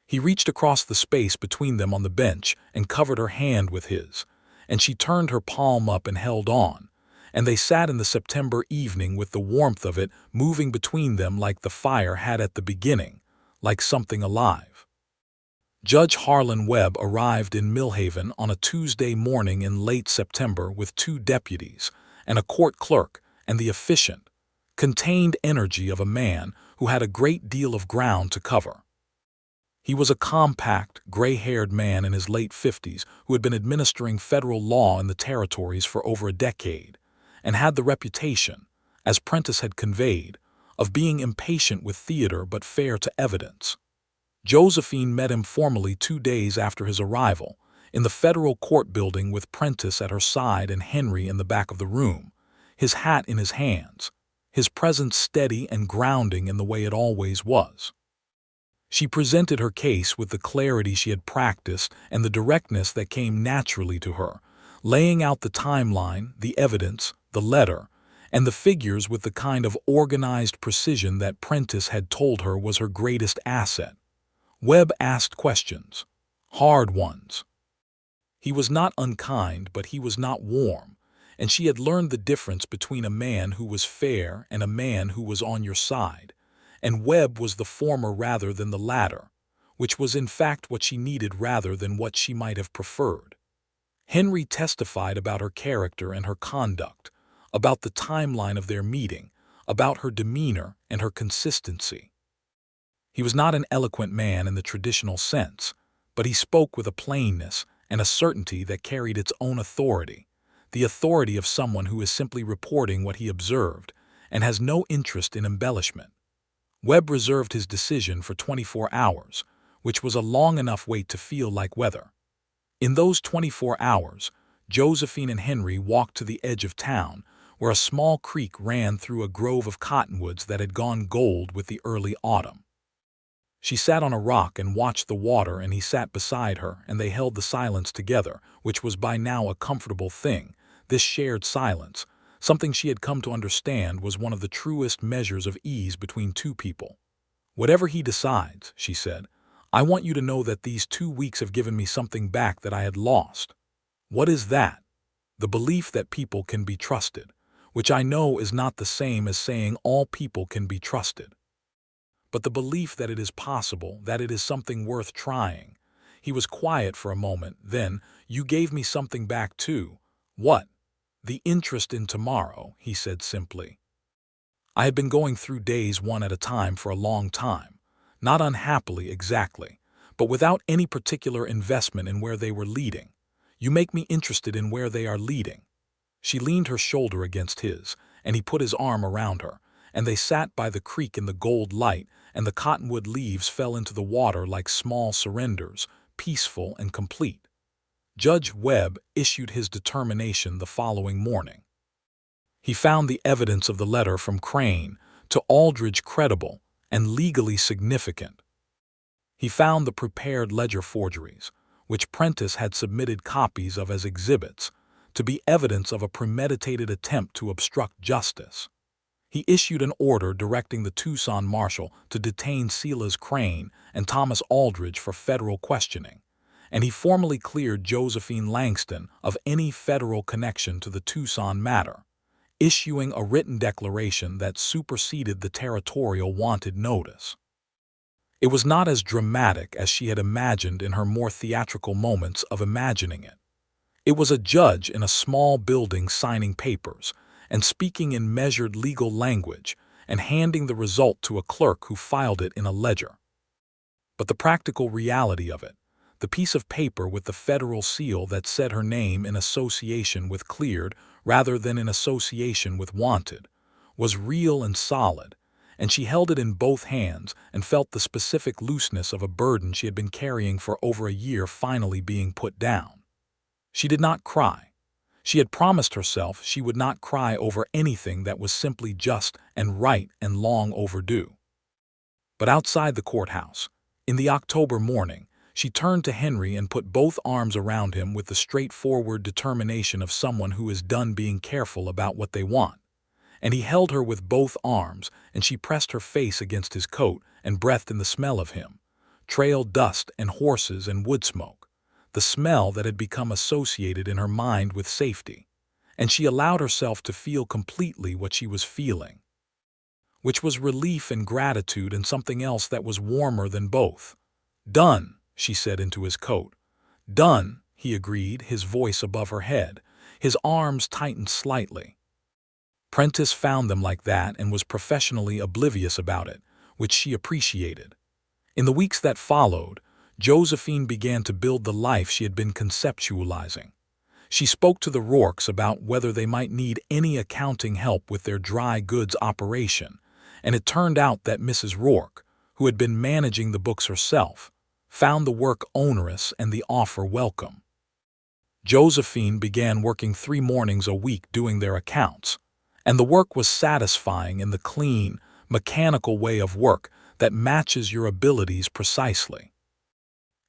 He reached across the space between them on the bench and covered her hand with his, and she turned her palm up and held on, and they sat in the September evening with the warmth of it moving between them like the fire had at the beginning, like something alive. Judge Harlan Webb arrived in Millhaven on a Tuesday morning in late September with 2 deputies and a court clerk and the efficient, contained energy of a man who had a great deal of ground to cover. He was a compact, gray-haired man in his late 50s who had been administering federal law in the territories for over a decade and had the reputation, as Prentice had conveyed, of being impatient with theater but fair to evidence. Josephine met him formally 2 days after his arrival, in the federal court building with Prentice at her side and Henry in the back of the room, his hat in his hands, his presence steady and grounding in the way it always was. She presented her case with the clarity she had practiced and the directness that came naturally to her, laying out the timeline, the evidence, the letter, and the figures with the kind of organized precision that Prentice had told her was her greatest asset. Webb asked questions, hard ones. He was not unkind, but he was not warm, and she had learned the difference between a man who was fair and a man who was on your side, and Webb was the former rather than the latter, which was in fact what she needed rather than what she might have preferred. Henry testified about her character and her conduct, about the timeline of their meeting, about her demeanor and her consistency. He was not an eloquent man in the traditional sense, but he spoke with a plainness and a certainty that carried its own authority, the authority of someone who is simply reporting what he observed and has no interest in embellishment. Webb reserved his decision for 24 hours, which was a long enough wait to feel like weather. In those 24 hours, Josephine and Henry walked to the edge of town, where a small creek ran through a grove of cottonwoods that had gone gold with the early autumn. She sat on a rock and watched the water, and he sat beside her, and they held the silence together, which was by now a comfortable thing. This shared silence, something she had come to understand, was one of the truest measures of ease between two people. "Whatever he decides," she said, "I want you to know that these 2 weeks have given me something back that I had lost." "What is that?" "The belief that people can be trusted, which I know is not the same as saying all people can be trusted. But the belief that it is possible, that it is something worth trying." He was quiet for a moment, then, "You gave me something back too." "What?" "The interest in tomorrow," he said simply. "I had been going through days one at a time for a long time, not unhappily exactly, but without any particular investment in where they were leading. You make me interested in where they are leading." She leaned her shoulder against his, and he put his arm around her, and they sat by the creek in the gold light, and the cottonwood leaves fell into the water like small surrenders, peaceful and complete. Judge Webb issued his determination the following morning. He found the evidence of the letter from Crane to Aldridge credible and legally significant. He found the prepared ledger forgeries, which Prentice had submitted copies of as exhibits, to be evidence of a premeditated attempt to obstruct justice. He issued an order directing the Tucson marshal to detain Silas Crane and Thomas Aldridge for federal questioning, and he formally cleared Josephine Langston of any federal connection to the Tucson matter, issuing a written declaration that superseded the territorial wanted notice. It was not as dramatic as she had imagined in her more theatrical moments of imagining it. It was a judge in a small building signing papers and speaking in measured legal language and handing the result to a clerk who filed it in a ledger. But the practical reality of it, the piece of paper with the federal seal that said her name in association with cleared rather than in association with wanted, was real and solid, and she held it in both hands and felt the specific looseness of a burden she had been carrying for over a year finally being put down. She did not cry. She had promised herself she would not cry over anything that was simply just and right and long overdue. But outside the courthouse, in the October morning, she turned to Henry and put both arms around him with the straightforward determination of someone who is done being careful about what they want. And he held her with both arms, and she pressed her face against his coat and breathed in the smell of him, trail dust and horses and wood smoke, the smell that had become associated in her mind with safety, and she allowed herself to feel completely what she was feeling. which was relief and gratitude and something else that was warmer than both. "Done," she said into his coat. "Done," he agreed, his voice above her head. His arms tightened slightly. Prentice found them like that and was professionally oblivious about it, which she appreciated. In the weeks that followed, Josephine began to build the life she had been conceptualizing. She spoke to the Rourkes about whether they might need any accounting help with their dry goods operation, and it turned out that Mrs. Rourke, who had been managing the books herself, found the work onerous and the offer welcome. Josephine began working 3 mornings a week doing their accounts, and the work was satisfying in the clean, mechanical way of work that matches your abilities precisely.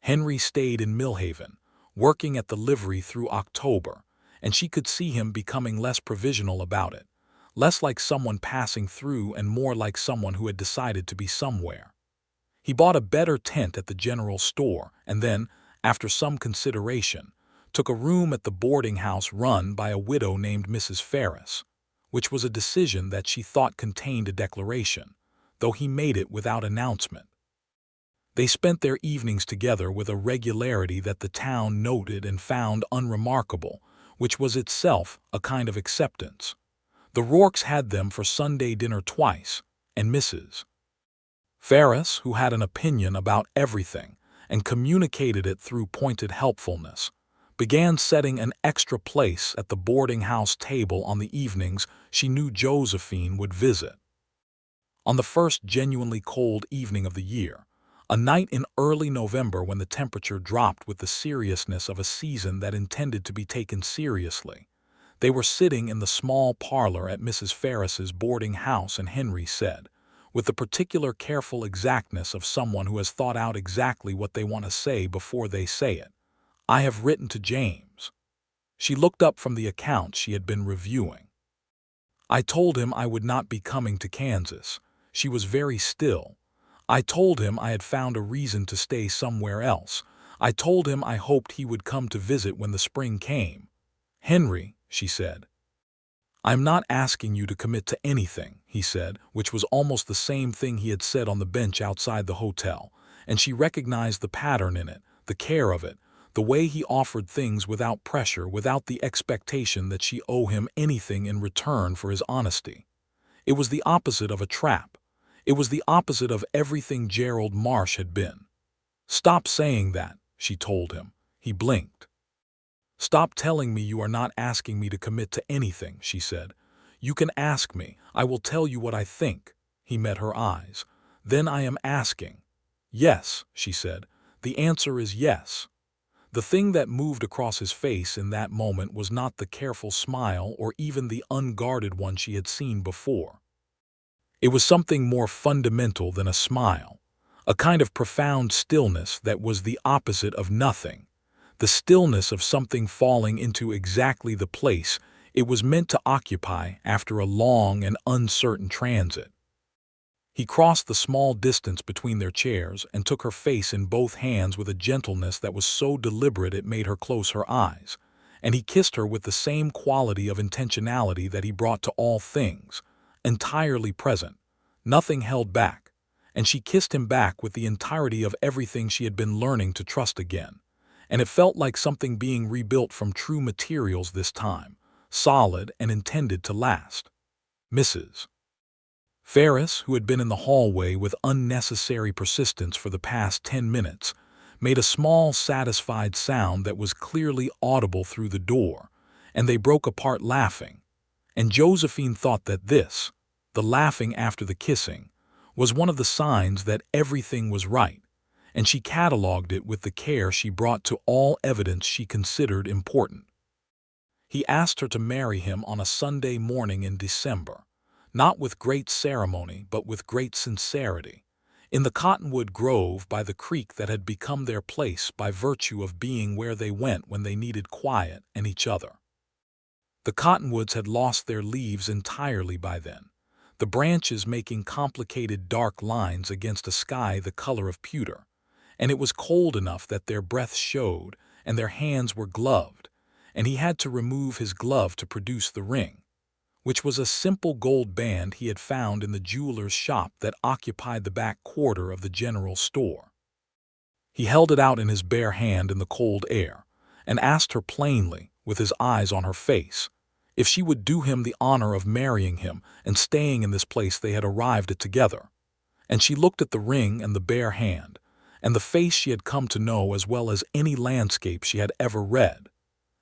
Henry stayed in Millhaven, working at the livery through October, and she could see him becoming less provisional about it, less like someone passing through and more like someone who had decided to be somewhere. He bought a better tent at the general store and then, after some consideration, took a room at the boarding house run by a widow named Mrs. Ferris, which was a decision that she thought contained a declaration, though he made it without announcement. They spent their evenings together with a regularity that the town noted and found unremarkable, which was itself a kind of acceptance. The Rourkes had them for Sunday dinner twice, and Mrs. Ferris, who had an opinion about everything and communicated it through pointed helpfulness, began setting an extra place at the boarding house table on the evenings she knew Josephine would visit. On the first genuinely cold evening of the year, a night in early November when the temperature dropped with the seriousness of a season that intended to be taken seriously, they were sitting in the small parlor at Mrs. Ferris's boarding house, and Henry said, with the particular careful exactness of someone who has thought out exactly what they want to say before they say it, "I have written to James." She looked up from the accounts she had been reviewing. "I told him I would not be coming to Kansas." She was very still. "I told him I had found a reason to stay somewhere else. I told him I hoped he would come to visit when the spring came." "Henry," she said. "I'm not asking you to commit to anything," he said, which was almost the same thing he had said on the bench outside the hotel, and she recognized the pattern in it, the care of it, the way he offered things without pressure, without the expectation that she owe him anything in return for his honesty. It was the opposite of a trap. It was the opposite of everything Gerald Marsh had been. "Stop saying that," she told him. He blinked. "Stop telling me you are not asking me to commit to anything," she said. "You can ask me. I will tell you what I think." He met her eyes. "Then I am asking." "Yes," she said. "The answer is yes." The thing that moved across his face in that moment was not the careful smile or even the unguarded one she had seen before. It was something more fundamental than a smile, a kind of profound stillness that was the opposite of nothing, the stillness of something falling into exactly the place it was meant to occupy after a long and uncertain transit. He crossed the small distance between their chairs and took her face in both hands with a gentleness that was so deliberate it made her close her eyes, and he kissed her with the same quality of intentionality that he brought to all things, entirely present, nothing held back, and she kissed him back with the entirety of everything she had been learning to trust again, and it felt like something being rebuilt from true materials this time, solid and intended to last. Mrs. Ferris, who had been in the hallway with unnecessary persistence for the past 10 minutes, made a small, satisfied sound that was clearly audible through the door, and they broke apart laughing. And Josephine thought that this, the laughing after the kissing, was one of the signs that everything was right, and she catalogued it with the care she brought to all evidence she considered important. He asked her to marry him on a Sunday morning in December, not with great ceremony but with great sincerity, in the cottonwood grove by the creek that had become their place by virtue of being where they went when they needed quiet and each other. The cottonwoods had lost their leaves entirely by then, the branches making complicated dark lines against a sky the color of pewter, and it was cold enough that their breath showed and their hands were gloved, and he had to remove his glove to produce the ring, which was a simple gold band he had found in the jeweler's shop that occupied the back quarter of the general store. He held it out in his bare hand in the cold air, and asked her plainly, with his eyes on her face, if she would do him the honor of marrying him and staying in this place they had arrived at together. And she looked at the ring and the bare hand, and the face she had come to know as well as any landscape she had ever read.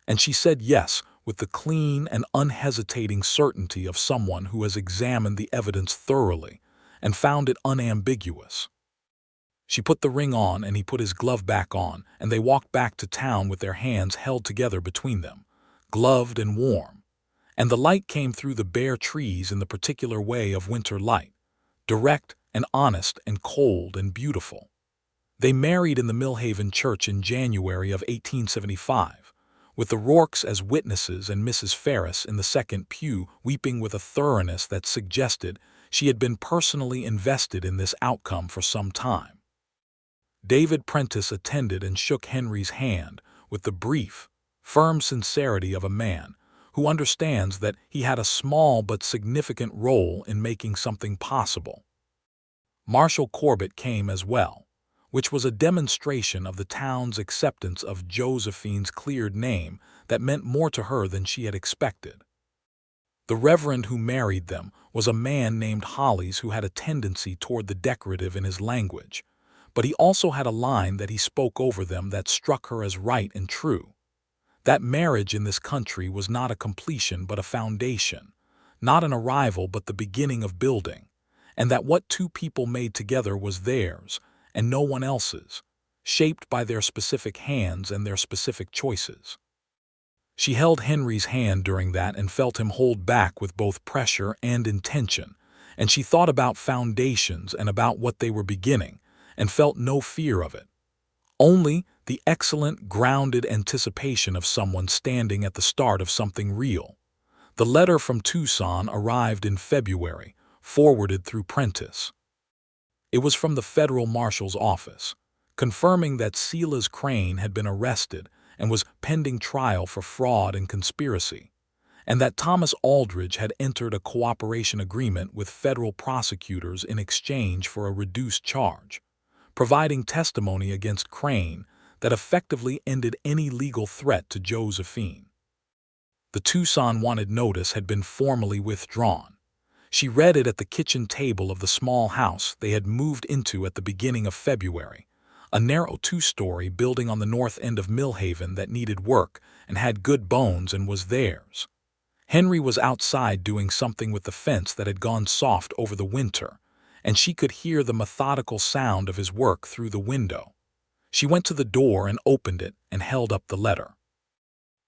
And she said yes, with the clean and unhesitating certainty of someone who has examined the evidence thoroughly and found it unambiguous. She put the ring on and he put his glove back on, and they walked back to town with their hands held together between them, gloved and warm. And the light came through the bare trees in the particular way of winter light, direct and honest and cold and beautiful. They married in the Millhaven Church in January of 1875, with the Rourkes as witnesses and Mrs. Ferris in the second pew weeping with a thoroughness that suggested she had been personally invested in this outcome for some time. David Prentice attended and shook Henry's hand with the brief, firm sincerity of a man who understands that he had a small but significant role in making something possible. Marshal Corbett came as well, which was a demonstration of the town's acceptance of Josephine's cleared name that meant more to her than she had expected. The reverend who married them was a man named Hollis who had a tendency toward the decorative in his language, but he also had a line that he spoke over them that struck her as right and true. That marriage in this country was not a completion but a foundation, not an arrival but the beginning of building, and that what two people made together was theirs and no one else's, shaped by their specific hands and their specific choices. She held Henry's hand during that and felt him hold back with both pressure and intention, and she thought about foundations and about what they were beginning, and felt no fear of it. Only the excellent, grounded anticipation of someone standing at the start of something real. The letter from Tucson arrived in February, forwarded through Prentice. It was from the federal marshal's office, confirming that Silas Crane had been arrested and was pending trial for fraud and conspiracy, and that Thomas Aldridge had entered a cooperation agreement with federal prosecutors in exchange for a reduced charge, providing testimony against Crane that effectively ended any legal threat to Josephine. The Tucson wanted notice had been formally withdrawn. She read it at the kitchen table of the small house they had moved into at the beginning of February, a narrow two-story building on the north end of Millhaven that needed work and had good bones and was theirs. Henry was outside doing something with the fence that had gone soft over the winter, and she could hear the methodical sound of his work through the window. She went to the door and opened it and held up the letter.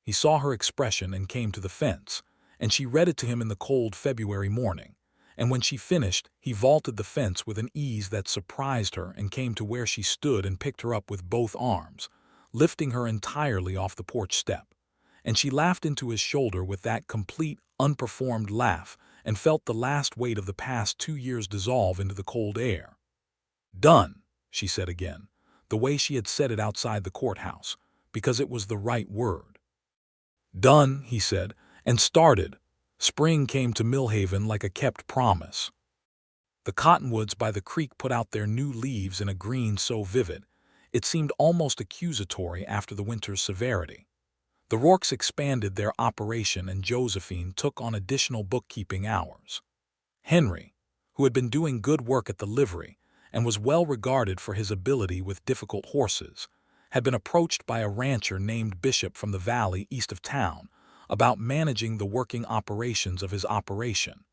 He saw her expression and came to the fence, and she read it to him in the cold February morning, and when she finished, he vaulted the fence with an ease that surprised her and came to where she stood and picked her up with both arms, lifting her entirely off the porch step, and she laughed into his shoulder with that complete, unperformed laugh and felt the last weight of the past 2 years dissolve into the cold air. "Done," she said again, the way she had said it outside the courthouse, because it was the right word. "Done," he said, and started. Spring came to Millhaven like a kept promise. The cottonwoods by the creek put out their new leaves in a green so vivid, it seemed almost accusatory after the winter's severity. The Rourkes expanded their operation and Josephine took on additional bookkeeping hours. Henry, who had been doing good work at the livery and was well regarded for his ability with difficult horses, had been approached by a rancher named Bishop from the valley east of town about managing the working operations of his operation,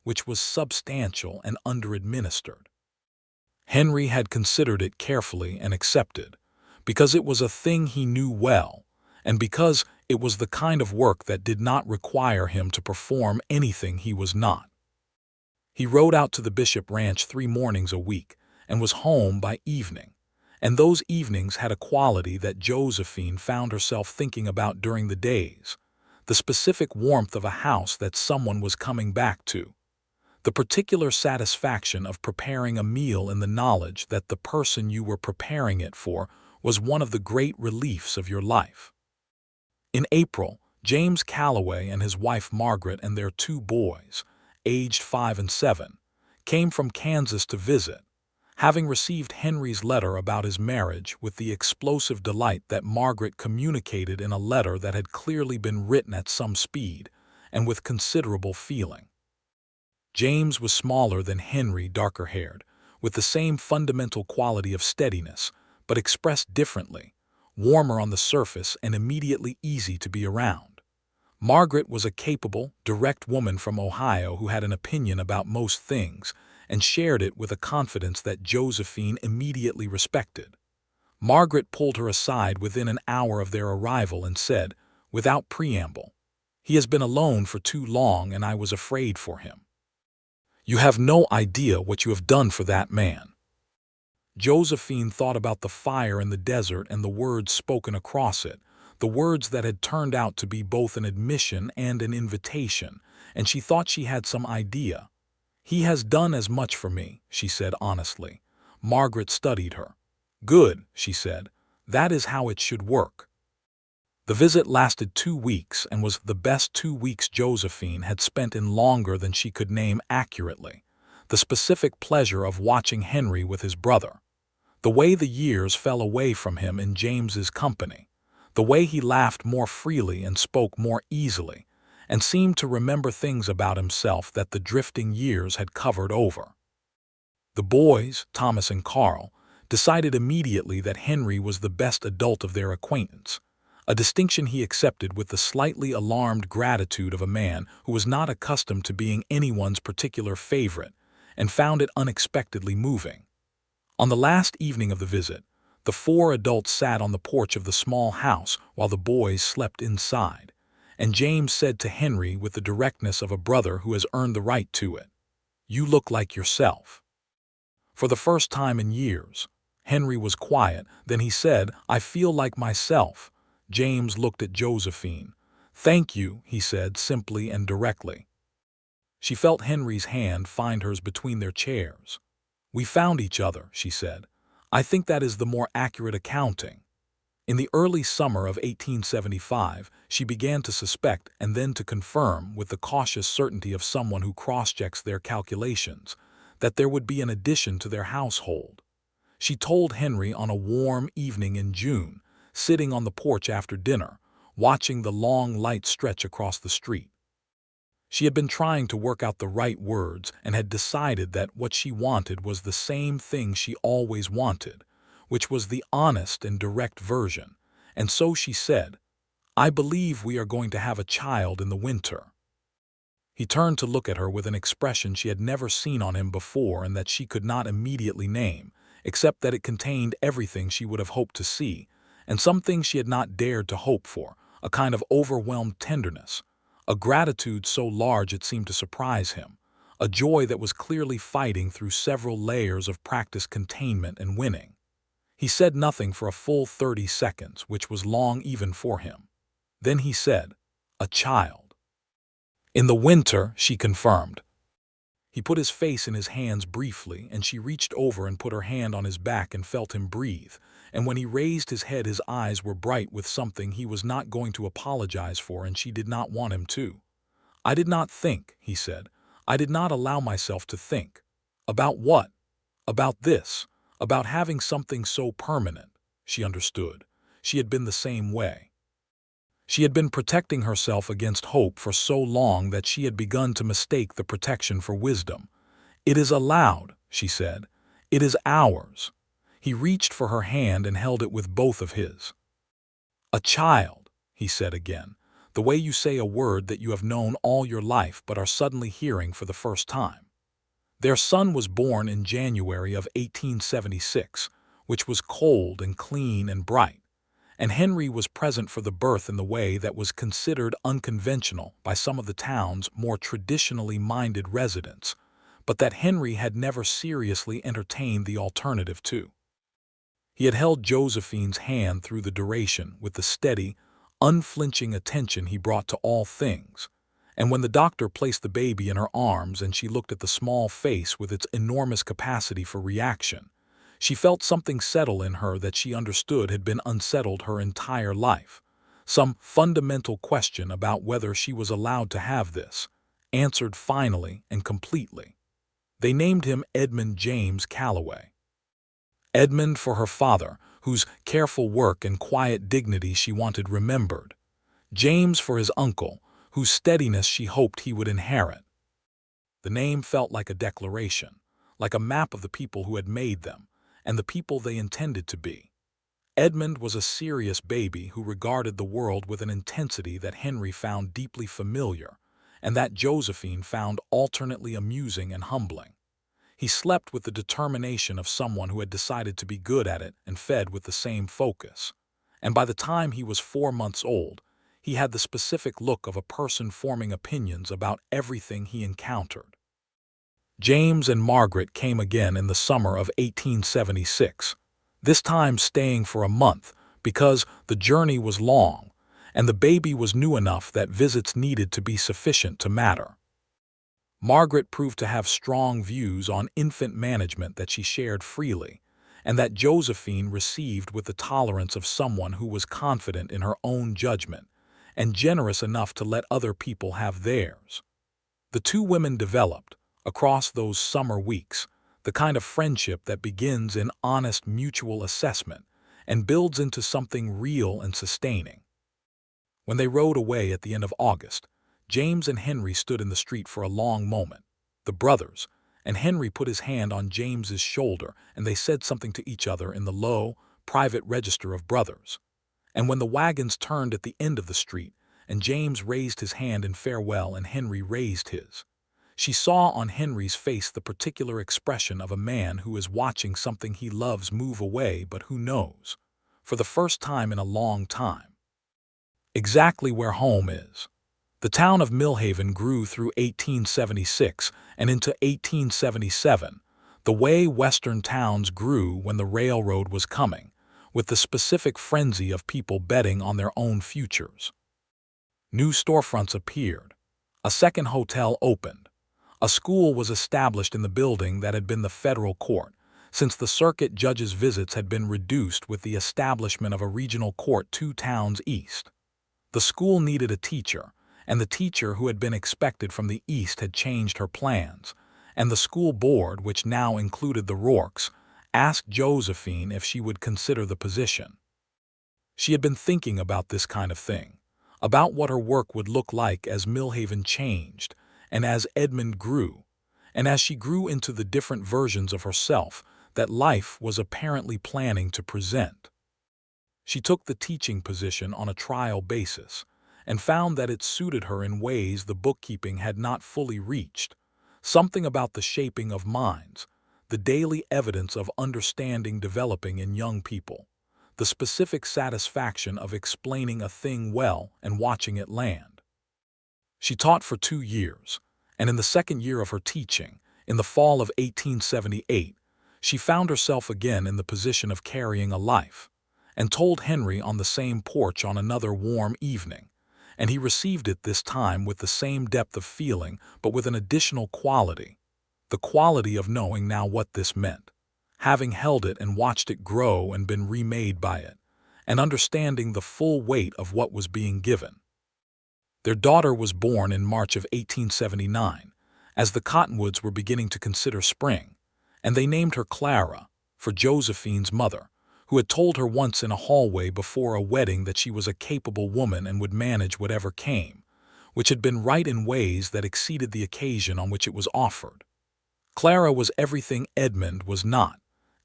which was substantial and under-administered. Henry had considered it carefully and accepted, because it was a thing he knew well, and because it was the kind of work that did not require him to perform anything he was not. He rode out to the Bishop Ranch 3 mornings a week and was home by evening, and those evenings had a quality that Josephine found herself thinking about during the days, the specific warmth of a house that someone was coming back to, the particular satisfaction of preparing a meal in the knowledge that the person you were preparing it for was one of the great reliefs of your life. In April, James Calloway and his wife Margaret and their two boys, aged 5 and 7, came from Kansas to visit, having received Henry's letter about his marriage with the explosive delight that Margaret communicated in a letter that had clearly been written at some speed and with considerable feeling. James was smaller than Henry, darker-haired, with the same fundamental quality of steadiness, but expressed differently, warmer on the surface and immediately easy to be around. Margaret was a capable, direct woman from Ohio who had an opinion about most things and shared it with a confidence that Josephine immediately respected. Margaret pulled her aside within an hour of their arrival and said, without preamble, "He has been alone for too long and I was afraid for him. You have no idea what you have done for that man." Josephine thought about the fire in the desert and the words spoken across it, the words that had turned out to be both an admission and an invitation, and she thought she had some idea. "He has done as much for me," she said honestly. Margaret studied her. "Good," she said. "That is how it should work." The visit lasted 2 weeks and was the best 2 weeks Josephine had spent in longer than she could name accurately. The specific pleasure of watching Henry with his brother. The way the years fell away from him in James's company. The way he laughed more freely and spoke more easily, and seemed to remember things about himself that the drifting years had covered over. The boys, Thomas and Carl, decided immediately that Henry was the best adult of their acquaintance, a distinction he accepted with the slightly alarmed gratitude of a man who was not accustomed to being anyone's particular favorite and found it unexpectedly moving. On the last evening of the visit, the 4 adults sat on the porch of the small house while the boys slept inside, and James said to Henry with the directness of a brother who has earned the right to it, "You look like yourself." For the first time in years, Henry was quiet, then he said, "I feel like myself." James looked at Josephine. "Thank you," he said simply and directly. She felt Henry's hand find hers between their chairs. "We found each other," she said. "I think that is the more accurate accounting." In the early summer of 1875, she began to suspect and then to confirm with the cautious certainty of someone who cross-checks their calculations, that there would be an addition to their household. She told Henry on a warm evening in June, sitting on the porch after dinner, watching the long light stretch across the street. She had been trying to work out the right words and had decided that what she wanted was the same thing she always wanted, which was the honest and direct version, and so she said, "I believe we are going to have a child in the winter." He turned to look at her with an expression she had never seen on him before and that she could not immediately name, except that it contained everything she would have hoped to see, and some things she had not dared to hope for, a kind of overwhelmed tenderness, a gratitude so large it seemed to surprise him, a joy that was clearly fighting through several layers of practiced containment and winning. He said nothing for a full 30 seconds, which was long even for him. Then he said, "A child." "In the winter," she confirmed. He put his face in his hands briefly, and she reached over and put her hand on his back and felt him breathe, and when he raised his head his eyes were bright with something he was not going to apologize for, and she did not want him to. "I did not think," he said. "I did not allow myself to think." "About what?" "About this. About having something so permanent." She understood. She had been the same way. She had been protecting herself against hope for so long that she had begun to mistake the protection for wisdom. "It is allowed," she said. "It is ours." He reached for her hand and held it with both of his. "A child," he said again, "the way you say a word that you have known all your life but are suddenly hearing for the first time." Their son was born in January of 1876, which was cold and clean and bright, and Henry was present for the birth in the way that was considered unconventional by some of the town's more traditionally minded residents, but that Henry had never seriously entertained the alternative to. He had held Josephine's hand through the duration with the steady, unflinching attention he brought to all things, and when the doctor placed the baby in her arms and she looked at the small face with its enormous capacity for reaction, she felt something settle in her that she understood had been unsettled her entire life, some fundamental question about whether she was allowed to have this, answered finally and completely. They named him Edmund James Calloway. Edmund for her father, whose careful work and quiet dignity she wanted remembered. James for his uncle, whose steadiness she hoped he would inherit. The name felt like a declaration, like a map of the people who had made them, and the people they intended to be. Edmund was a serious baby who regarded the world with an intensity that Henry found deeply familiar, and that Josephine found alternately amusing and humbling. He slept with the determination of someone who had decided to be good at it and fed with the same focus. And by the time he was 4 months old, he had the specific look of a person forming opinions about everything he encountered. James and Margaret came again in the summer of 1876, this time staying for a month because the journey was long, and the baby was new enough that visits needed to be sufficient to matter. Margaret proved to have strong views on infant management that she shared freely, and that Josephine received with the tolerance of someone who was confident in her own judgment and generous enough to let other people have theirs. The two women developed, across those summer weeks, the kind of friendship that begins in honest mutual assessment and builds into something real and sustaining. When they rode away at the end of August, James and Henry stood in the street for a long moment, the brothers, and Henry put his hand on James's shoulder and they said something to each other in the low, private register of brothers. And when the wagons turned at the end of the street, and James raised his hand in farewell and Henry raised his, she saw on Henry's face the particular expression of a man who is watching something he loves move away but who knows, for the first time in a long time, exactly where home is. The town of Millhaven grew through 1876 and into 1877, the way Western towns grew when the railroad was coming, with the specific frenzy of people betting on their own futures. New storefronts appeared. A second hotel opened. A school was established in the building that had been the federal court, since the circuit judge's visits had been reduced with the establishment of a regional court 2 towns east. The school needed a teacher, and the teacher who had been expected from the east had changed her plans, and the school board, which now included the Rourkes, asked Josephine if she would consider the position. She had been thinking about this kind of thing, about what her work would look like as Millhaven changed, and as Edmund grew, and as she grew into the different versions of herself that life was apparently planning to present. She took the teaching position on a trial basis, and found that it suited her in ways the bookkeeping had not fully reached, something about the shaping of minds, the daily evidence of understanding developing in young people, the specific satisfaction of explaining a thing well and watching it land. She taught for 2 years, and in the second year of her teaching, in the fall of 1878, she found herself again in the position of carrying a life, and told Henry on the same porch on another warm evening, and he received it this time with the same depth of feeling but with an additional quality, the quality of knowing now what this meant, having held it and watched it grow and been remade by it, and understanding the full weight of what was being given. Their daughter was born in March of 1879, as the Cottonwoods were beginning to consider spring, and they named her Clara, for Josephine's mother, who had told her once in a hallway before a wedding that she was a capable woman and would manage whatever came, which had been right in ways that exceeded the occasion on which it was offered. Clara was everything Edmund was not,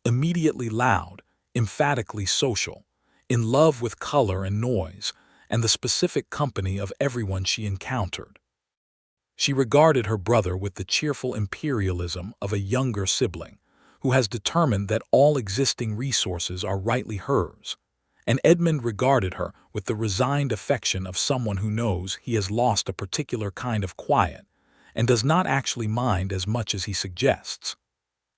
immediately loud, emphatically social, in love with color and noise, and the specific company of everyone she encountered. She regarded her brother with the cheerful imperialism of a younger sibling, who has determined that all existing resources are rightly hers, and Edmund regarded her with the resigned affection of someone who knows he has lost a particular kind of quiet and does not actually mind as much as he suggests.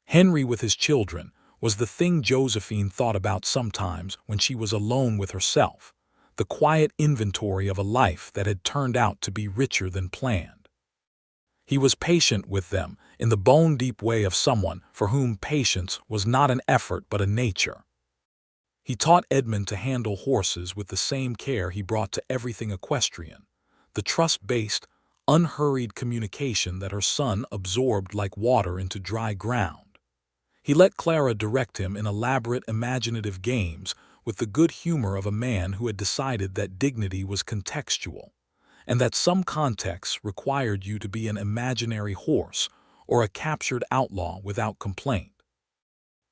Henry with his children was the thing Josephine thought about sometimes when she was alone with herself, the quiet inventory of a life that had turned out to be richer than planned. He was patient with them in the bone-deep way of someone for whom patience was not an effort but a nature. He taught Edmund to handle horses with the same care he brought to everything equestrian, the trust-based, unhurried communication that her son absorbed like water into dry ground. He let Clara direct him in elaborate, imaginative games with the good humor of a man who had decided that dignity was contextual, and that some contexts required you to be an imaginary horse or a captured outlaw without complaint.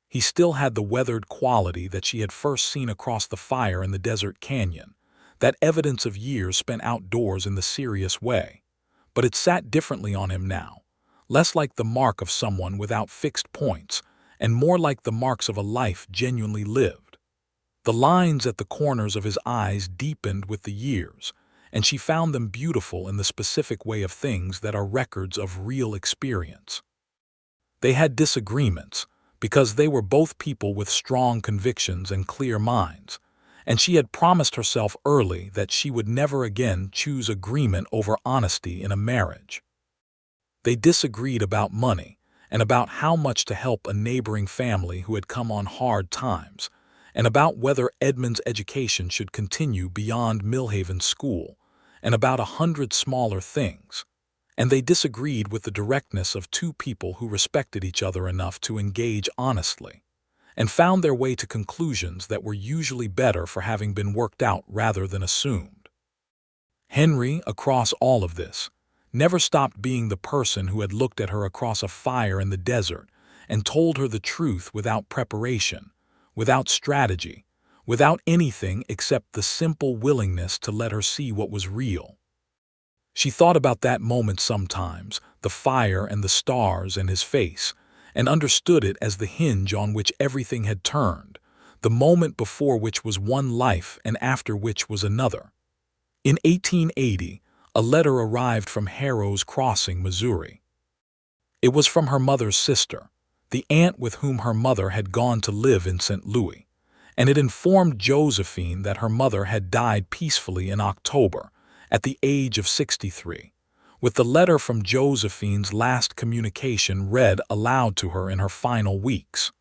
He still had the weathered quality that she had first seen across the fire in the desert canyon, that evidence of years spent outdoors in the serious way. But it sat differently on him now, less like the mark of someone without fixed points, and more like the marks of a life genuinely lived. The lines at the corners of his eyes deepened with the years, and she found them beautiful in the specific way of things that are records of real experience. They had disagreements, because they were both people with strong convictions and clear minds, and she had promised herself early that she would never again choose agreement over honesty in a marriage. They disagreed about money, and about how much to help a neighboring family who had come on hard times, and about whether Edmund's education should continue beyond Millhaven School, and about 100 smaller things. And they disagreed with the directness of two people who respected each other enough to engage honestly, and found their way to conclusions that were usually better for having been worked out rather than assumed. Henry, across all of this, never stopped being the person who had looked at her across a fire in the desert and told her the truth without preparation, without strategy, without anything except the simple willingness to let her see what was real. She thought about that moment sometimes, the fire and the stars and his face, and understood it as the hinge on which everything had turned, the moment before which was one life and after which was another. In 1880, a letter arrived from Harrow's Crossing, Missouri. It was from her mother's sister, the aunt with whom her mother had gone to live in St. Louis, and it informed Josephine that her mother had died peacefully in October, at the age of 63, with the letter from Josephine's last communication read aloud to her in her final weeks.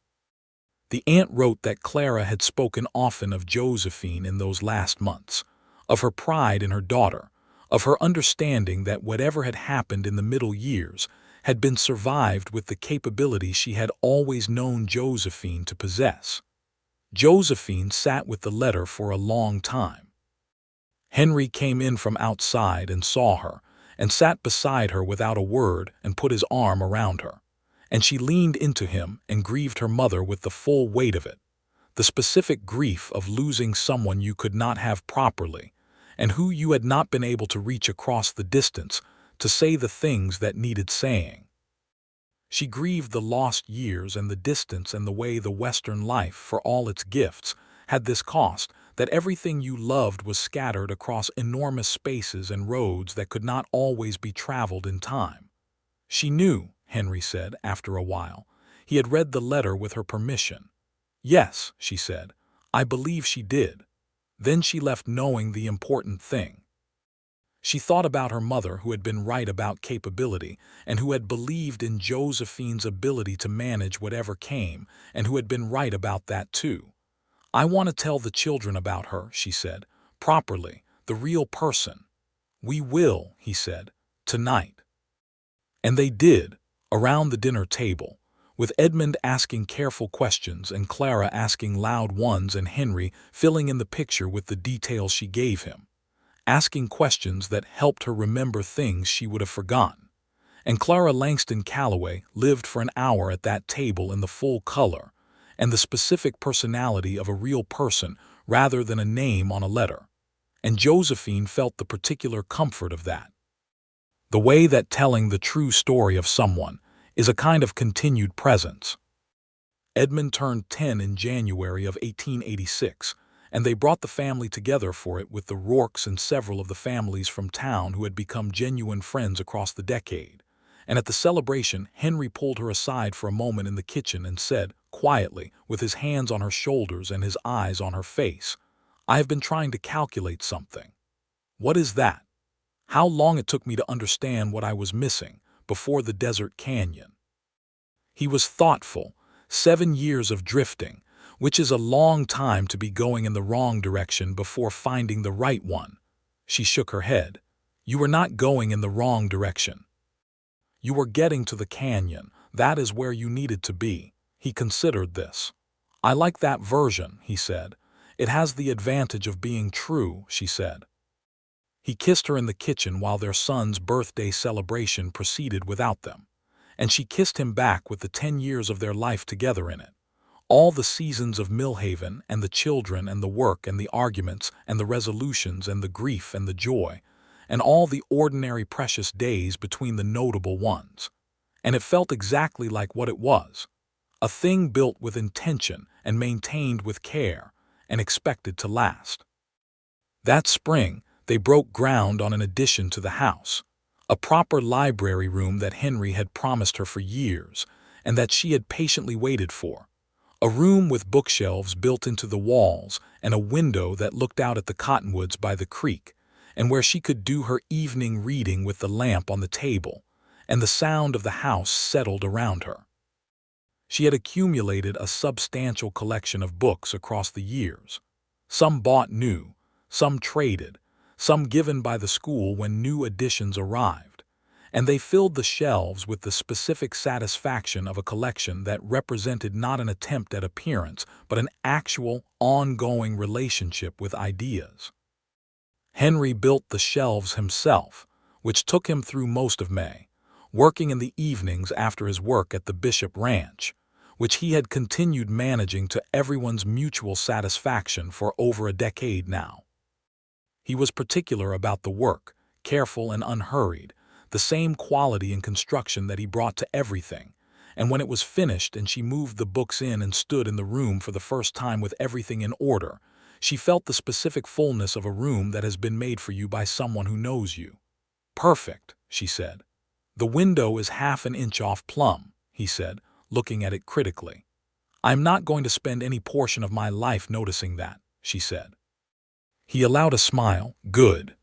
The aunt wrote that Clara had spoken often of Josephine in those last months, of her pride in her daughter, of her understanding that whatever had happened in the middle years had been survived with the capability she had always known Josephine to possess. Josephine sat with the letter for a long time. Henry came in from outside and saw her, and sat beside her without a word and put his arm around her. And she leaned into him and grieved her mother with the full weight of it, the specific grief of losing someone you could not have properly, and who you had not been able to reach across the distance to say the things that needed saying. She grieved the lost years and the distance and the way the Western life, for all its gifts, had this cost, that everything you loved was scattered across enormous spaces and roads that could not always be traveled in time. She knew, Henry said after a while. He had read the letter with her permission. Yes, she said, I believe she did. Then she left knowing the important thing. She thought about her mother, who had been right about capability and who had believed in Josephine's ability to manage whatever came, and who had been right about that too. I want to tell the children about her, she said, properly, the real person. We will, he said, tonight. And they did, around the dinner table, with Edmund asking careful questions and Clara asking loud ones and Henry filling in the picture with the details she gave him, asking questions that helped her remember things she would have forgotten. And Clara Langston Calloway lived for an hour at that table in the full color and the specific personality of a real person rather than a name on a letter. And Josephine felt the particular comfort of that. The way that telling the true story of someone is a kind of continued presence. Edmund turned 10 in January of 1886, and they brought the family together for it with the Rourkes and several of the families from town who had become genuine friends across the decade. And at the celebration, Henry pulled her aside for a moment in the kitchen and said, quietly, with his hands on her shoulders and his eyes on her face, I have been trying to calculate something. What is that? How long it took me to understand what I was missing before the desert canyon. He was thoughtful. 7 years of drifting, which is a long time to be going in the wrong direction before finding the right one. She shook her head. You were not going in the wrong direction. You were getting to the canyon. That is where you needed to be. He considered this. I like that version, he said. It has the advantage of being true, she said. He kissed her in the kitchen while their son's birthday celebration proceeded without them, and she kissed him back with the 10 years of their life together in it. All the seasons of Millhaven, and the children and the work and the arguments and the resolutions and the grief and the joy, and all the ordinary precious days between the notable ones. And it felt exactly like what it was, a thing built with intention and maintained with care and expected to last. That spring, they broke ground on an addition to the house, a proper library room that Henry had promised her for years and that she had patiently waited for. A room with bookshelves built into the walls and a window that looked out at the cottonwoods by the creek, and where she could do her evening reading with the lamp on the table, and the sound of the house settled around her. She had accumulated a substantial collection of books across the years. Some bought new, some traded, some given by the school when new editions arrived, and they filled the shelves with the specific satisfaction of a collection that represented not an attempt at appearance, but an actual, ongoing relationship with ideas. Henry built the shelves himself, which took him through most of May, working in the evenings after his work at the Bishop Ranch, which he had continued managing to everyone's mutual satisfaction for over a decade now. He was particular about the work, careful and unhurried, the same quality and construction that he brought to everything, and when it was finished and she moved the books in and stood in the room for the first time with everything in order, she felt the specific fullness of a room that has been made for you by someone who knows you. Perfect, she said. The window is half an inch off plumb, he said, looking at it critically. I'm not going to spend any portion of my life noticing that, she said. He allowed a smile. Good.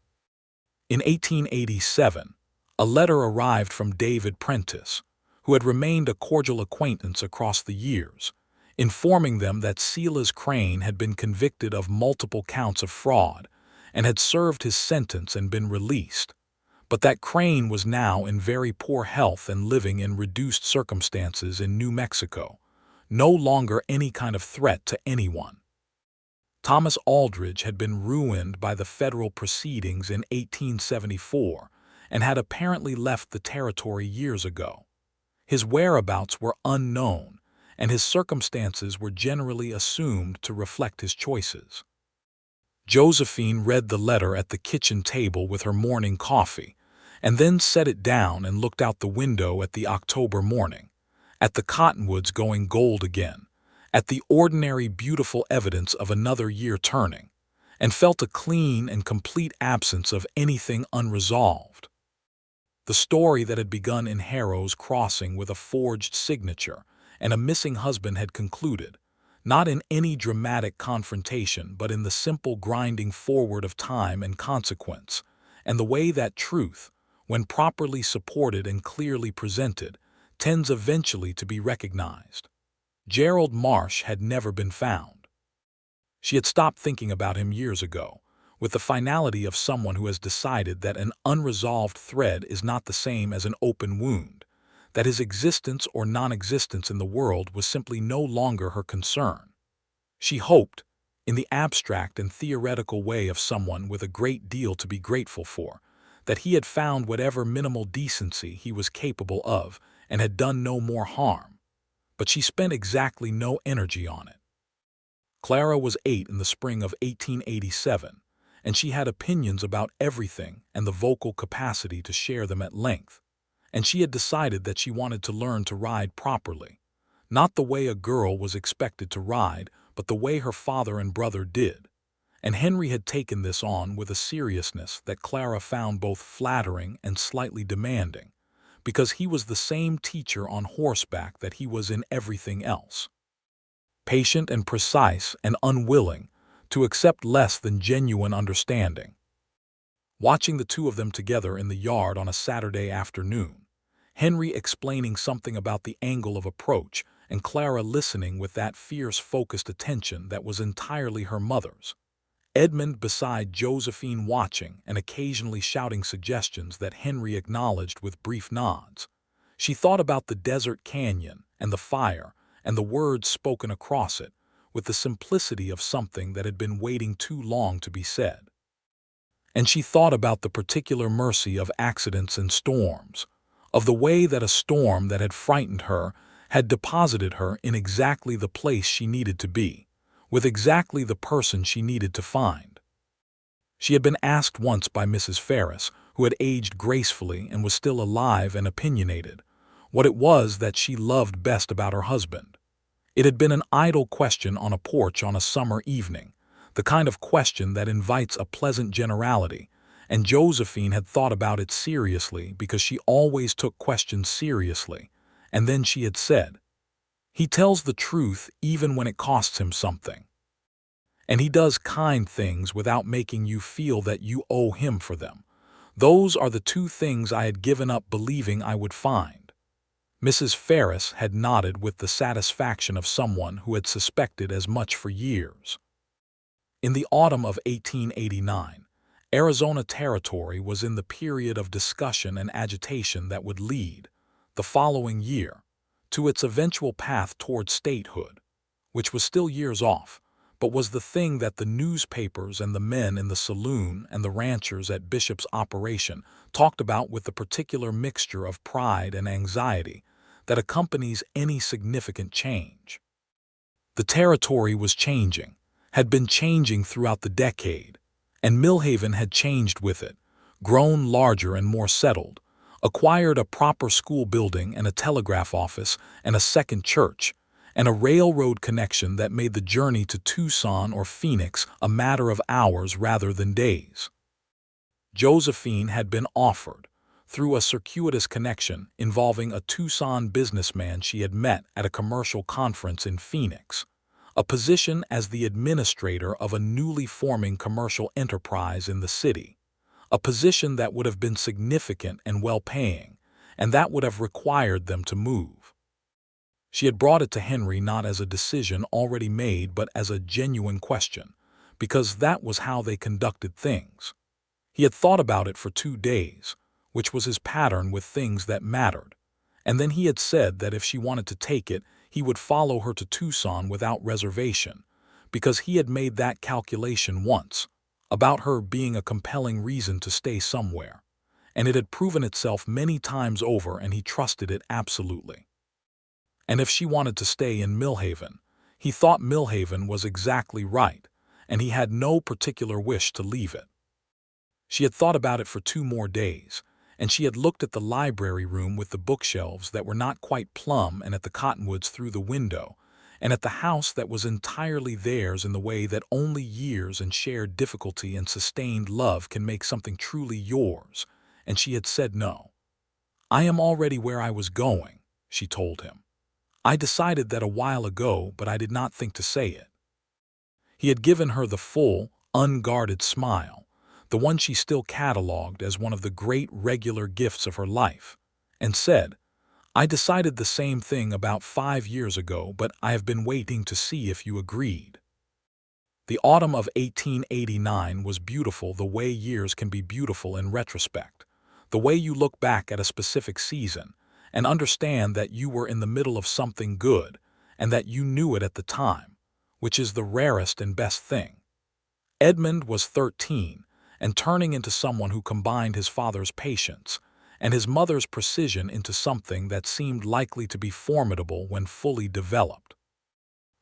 In 1887, a letter arrived from David Prentice, who had remained a cordial acquaintance across the years, informing them that Silas Crane had been convicted of multiple counts of fraud and had served his sentence and been released, but that Crane was now in very poor health and living in reduced circumstances in New Mexico, no longer any kind of threat to anyone. Thomas Aldridge had been ruined by the federal proceedings in 1874 and had apparently left the territory years ago. His whereabouts were unknown, and his circumstances were generally assumed to reflect his choices. Josephine read the letter at the kitchen table with her morning coffee, and then set it down and looked out the window at the October morning, at the cottonwoods going gold again, at the ordinary beautiful evidence of another year turning, and felt a clean and complete absence of anything unresolved. The story that had begun in Harrow's Crossing with a forged signature and a missing husband had concluded, not in any dramatic confrontation but in the simple grinding forward of time and consequence, and the way that truth, when properly supported and clearly presented, tends eventually to be recognized. Gerald Marsh had never been found. She had stopped thinking about him years ago, with the finality of someone who has decided that an unresolved thread is not the same as an open wound, that his existence or non-existence in the world was simply no longer her concern. She hoped, in the abstract and theoretical way of someone with a great deal to be grateful for, that he had found whatever minimal decency he was capable of and had done no more harm. But she spent exactly no energy on it. Clara was 8 in the spring of 1887, and she had opinions about everything and the vocal capacity to share them at length, and she had decided that she wanted to learn to ride properly, not the way a girl was expected to ride, but the way her father and brother did, and Henry had taken this on with a seriousness that Clara found both flattering and slightly demanding, because he was the same teacher on horseback that he was in everything else. Patient and precise and unwilling to accept less than genuine understanding. Watching the two of them together in the yard on a Saturday afternoon, Henry explaining something about the angle of approach and Clara listening with that fierce, focused attention that was entirely her mother's. Edmund beside Josephine watching and occasionally shouting suggestions that Henry acknowledged with brief nods. She thought about the desert canyon and the fire and the words spoken across it, with the simplicity of something that had been waiting too long to be said. And she thought about the particular mercy of accidents and storms, of the way that a storm that had frightened her had deposited her in exactly the place she needed to be, with exactly the person she needed to find. She had been asked once by Mrs. Ferris, who had aged gracefully and was still alive and opinionated, what it was that she loved best about her husband. It had been an idle question on a porch on a summer evening, the kind of question that invites a pleasant generality, and Josephine had thought about it seriously because she always took questions seriously, and then she had said, "He tells the truth even when it costs him something. And he does kind things without making you feel that you owe him for them. Those are the two things I had given up believing I would find." Mrs. Ferris had nodded with the satisfaction of someone who had suspected as much for years. In the autumn of 1889, Arizona Territory was in the period of discussion and agitation that would lead, the following year, to its eventual path toward statehood, which was still years off, but was the thing that the newspapers and the men in the saloon and the ranchers at Bishop's operation talked about with the particular mixture of pride and anxiety that accompanies any significant change. The territory was changing, had been changing throughout the decade, and Millhaven had changed with it, grown larger and more settled, acquired a proper school building and a telegraph office and a second church, and a railroad connection that made the journey to Tucson or Phoenix a matter of hours rather than days. Josephine had been offered, through a circuitous connection involving a Tucson businessman she had met at a commercial conference in Phoenix, a position as the administrator of a newly forming commercial enterprise in the city, a position that would have been significant and well-paying, and that would have required them to move. She had brought it to Henry not as a decision already made but as a genuine question, because that was how they conducted things. He had thought about it for 2 days, which was his pattern with things that mattered, and then he had said that if she wanted to take it, he would follow her to Tucson without reservation, because he had made that calculation once, about her being a compelling reason to stay somewhere, and it had proven itself many times over and he trusted it absolutely. And if she wanted to stay in Millhaven, he thought Millhaven was exactly right, and he had no particular wish to leave it. She had thought about it for 2 more days, and she had looked at the library room with the bookshelves that were not quite plumb and at the cottonwoods through the window, and at the house that was entirely theirs in the way that only years and shared difficulty and sustained love can make something truly yours, and she had said no. "I am already where I was going," she told him. "I decided that a while ago, but I did not think to say it." He had given her the full, unguarded smile, the one she still catalogued as one of the great regular gifts of her life, and said, "I decided the same thing about 5 years ago, but I have been waiting to see if you agreed." The autumn of 1889 was beautiful the way years can be beautiful in retrospect, the way you look back at a specific season and understand that you were in the middle of something good and that you knew it at the time, which is the rarest and best thing. Edmund was 13 and turning into someone who combined his father's patience and his mother's precision into something that seemed likely to be formidable when fully developed.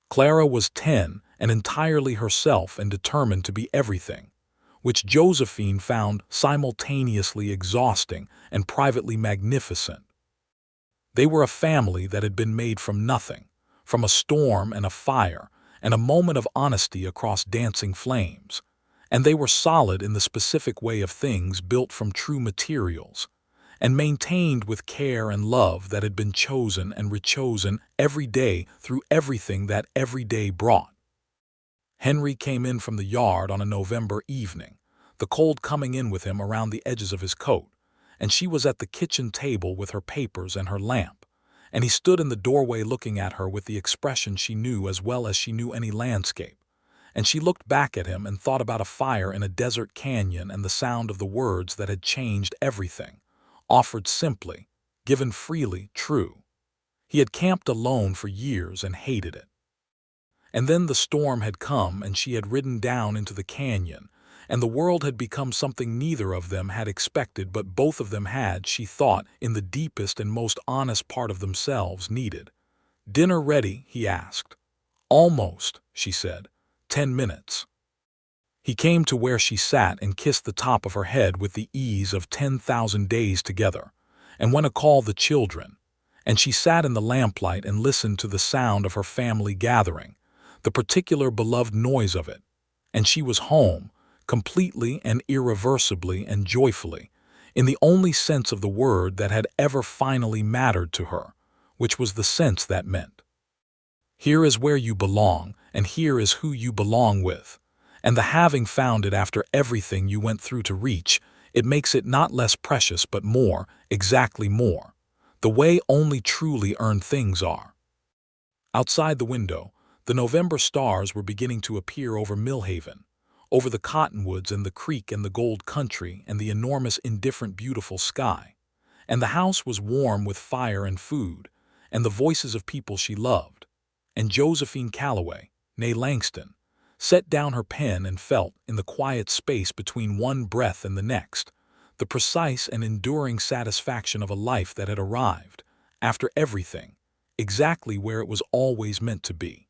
Clara was 10 and entirely herself and determined to be everything, which Josephine found simultaneously exhausting and privately magnificent. They were a family that had been made from nothing, from a storm and a fire and a moment of honesty across dancing flames, and they were solid in the specific way of things built from true materials, and maintained with care and love that had been chosen and rechosen every day through everything that every day brought. Henry came in from the yard on a November evening, the cold coming in with him around the edges of his coat, and she was at the kitchen table with her papers and her lamp, and he stood in the doorway looking at her with the expression she knew as well as she knew any landscape. And she looked back at him and thought about a fire in a desert canyon and the sound of the words that had changed everything, offered simply, given freely, true. He had camped alone for years and hated it. And then the storm had come and she had ridden down into the canyon, and the world had become something neither of them had expected but both of them had, she thought, in the deepest and most honest part of themselves, needed. "Dinner ready?" he asked. "Almost," she said. 10 minutes. He came to where she sat and kissed the top of her head with the ease of 10,000 days together, and went to call the children. And she sat in the lamplight and listened to the sound of her family gathering, the particular beloved noise of it. And she was home, completely and irreversibly and joyfully, in the only sense of the word that had ever finally mattered to her, which was the sense that meant, here is where you belong, and here is who you belong with. And the having found it after everything you went through to reach, it makes it not less precious but more, exactly more. The way only truly earned things are. Outside the window, the November stars were beginning to appear over Millhaven, over the cottonwoods and the creek and the gold country and the enormous indifferent beautiful sky. And the house was warm with fire and food, and the voices of people she loved. And Josephine Calloway, née Langston, set down her pen and felt, in the quiet space between one breath and the next, the precise and enduring satisfaction of a life that had arrived, after everything, exactly where it was always meant to be.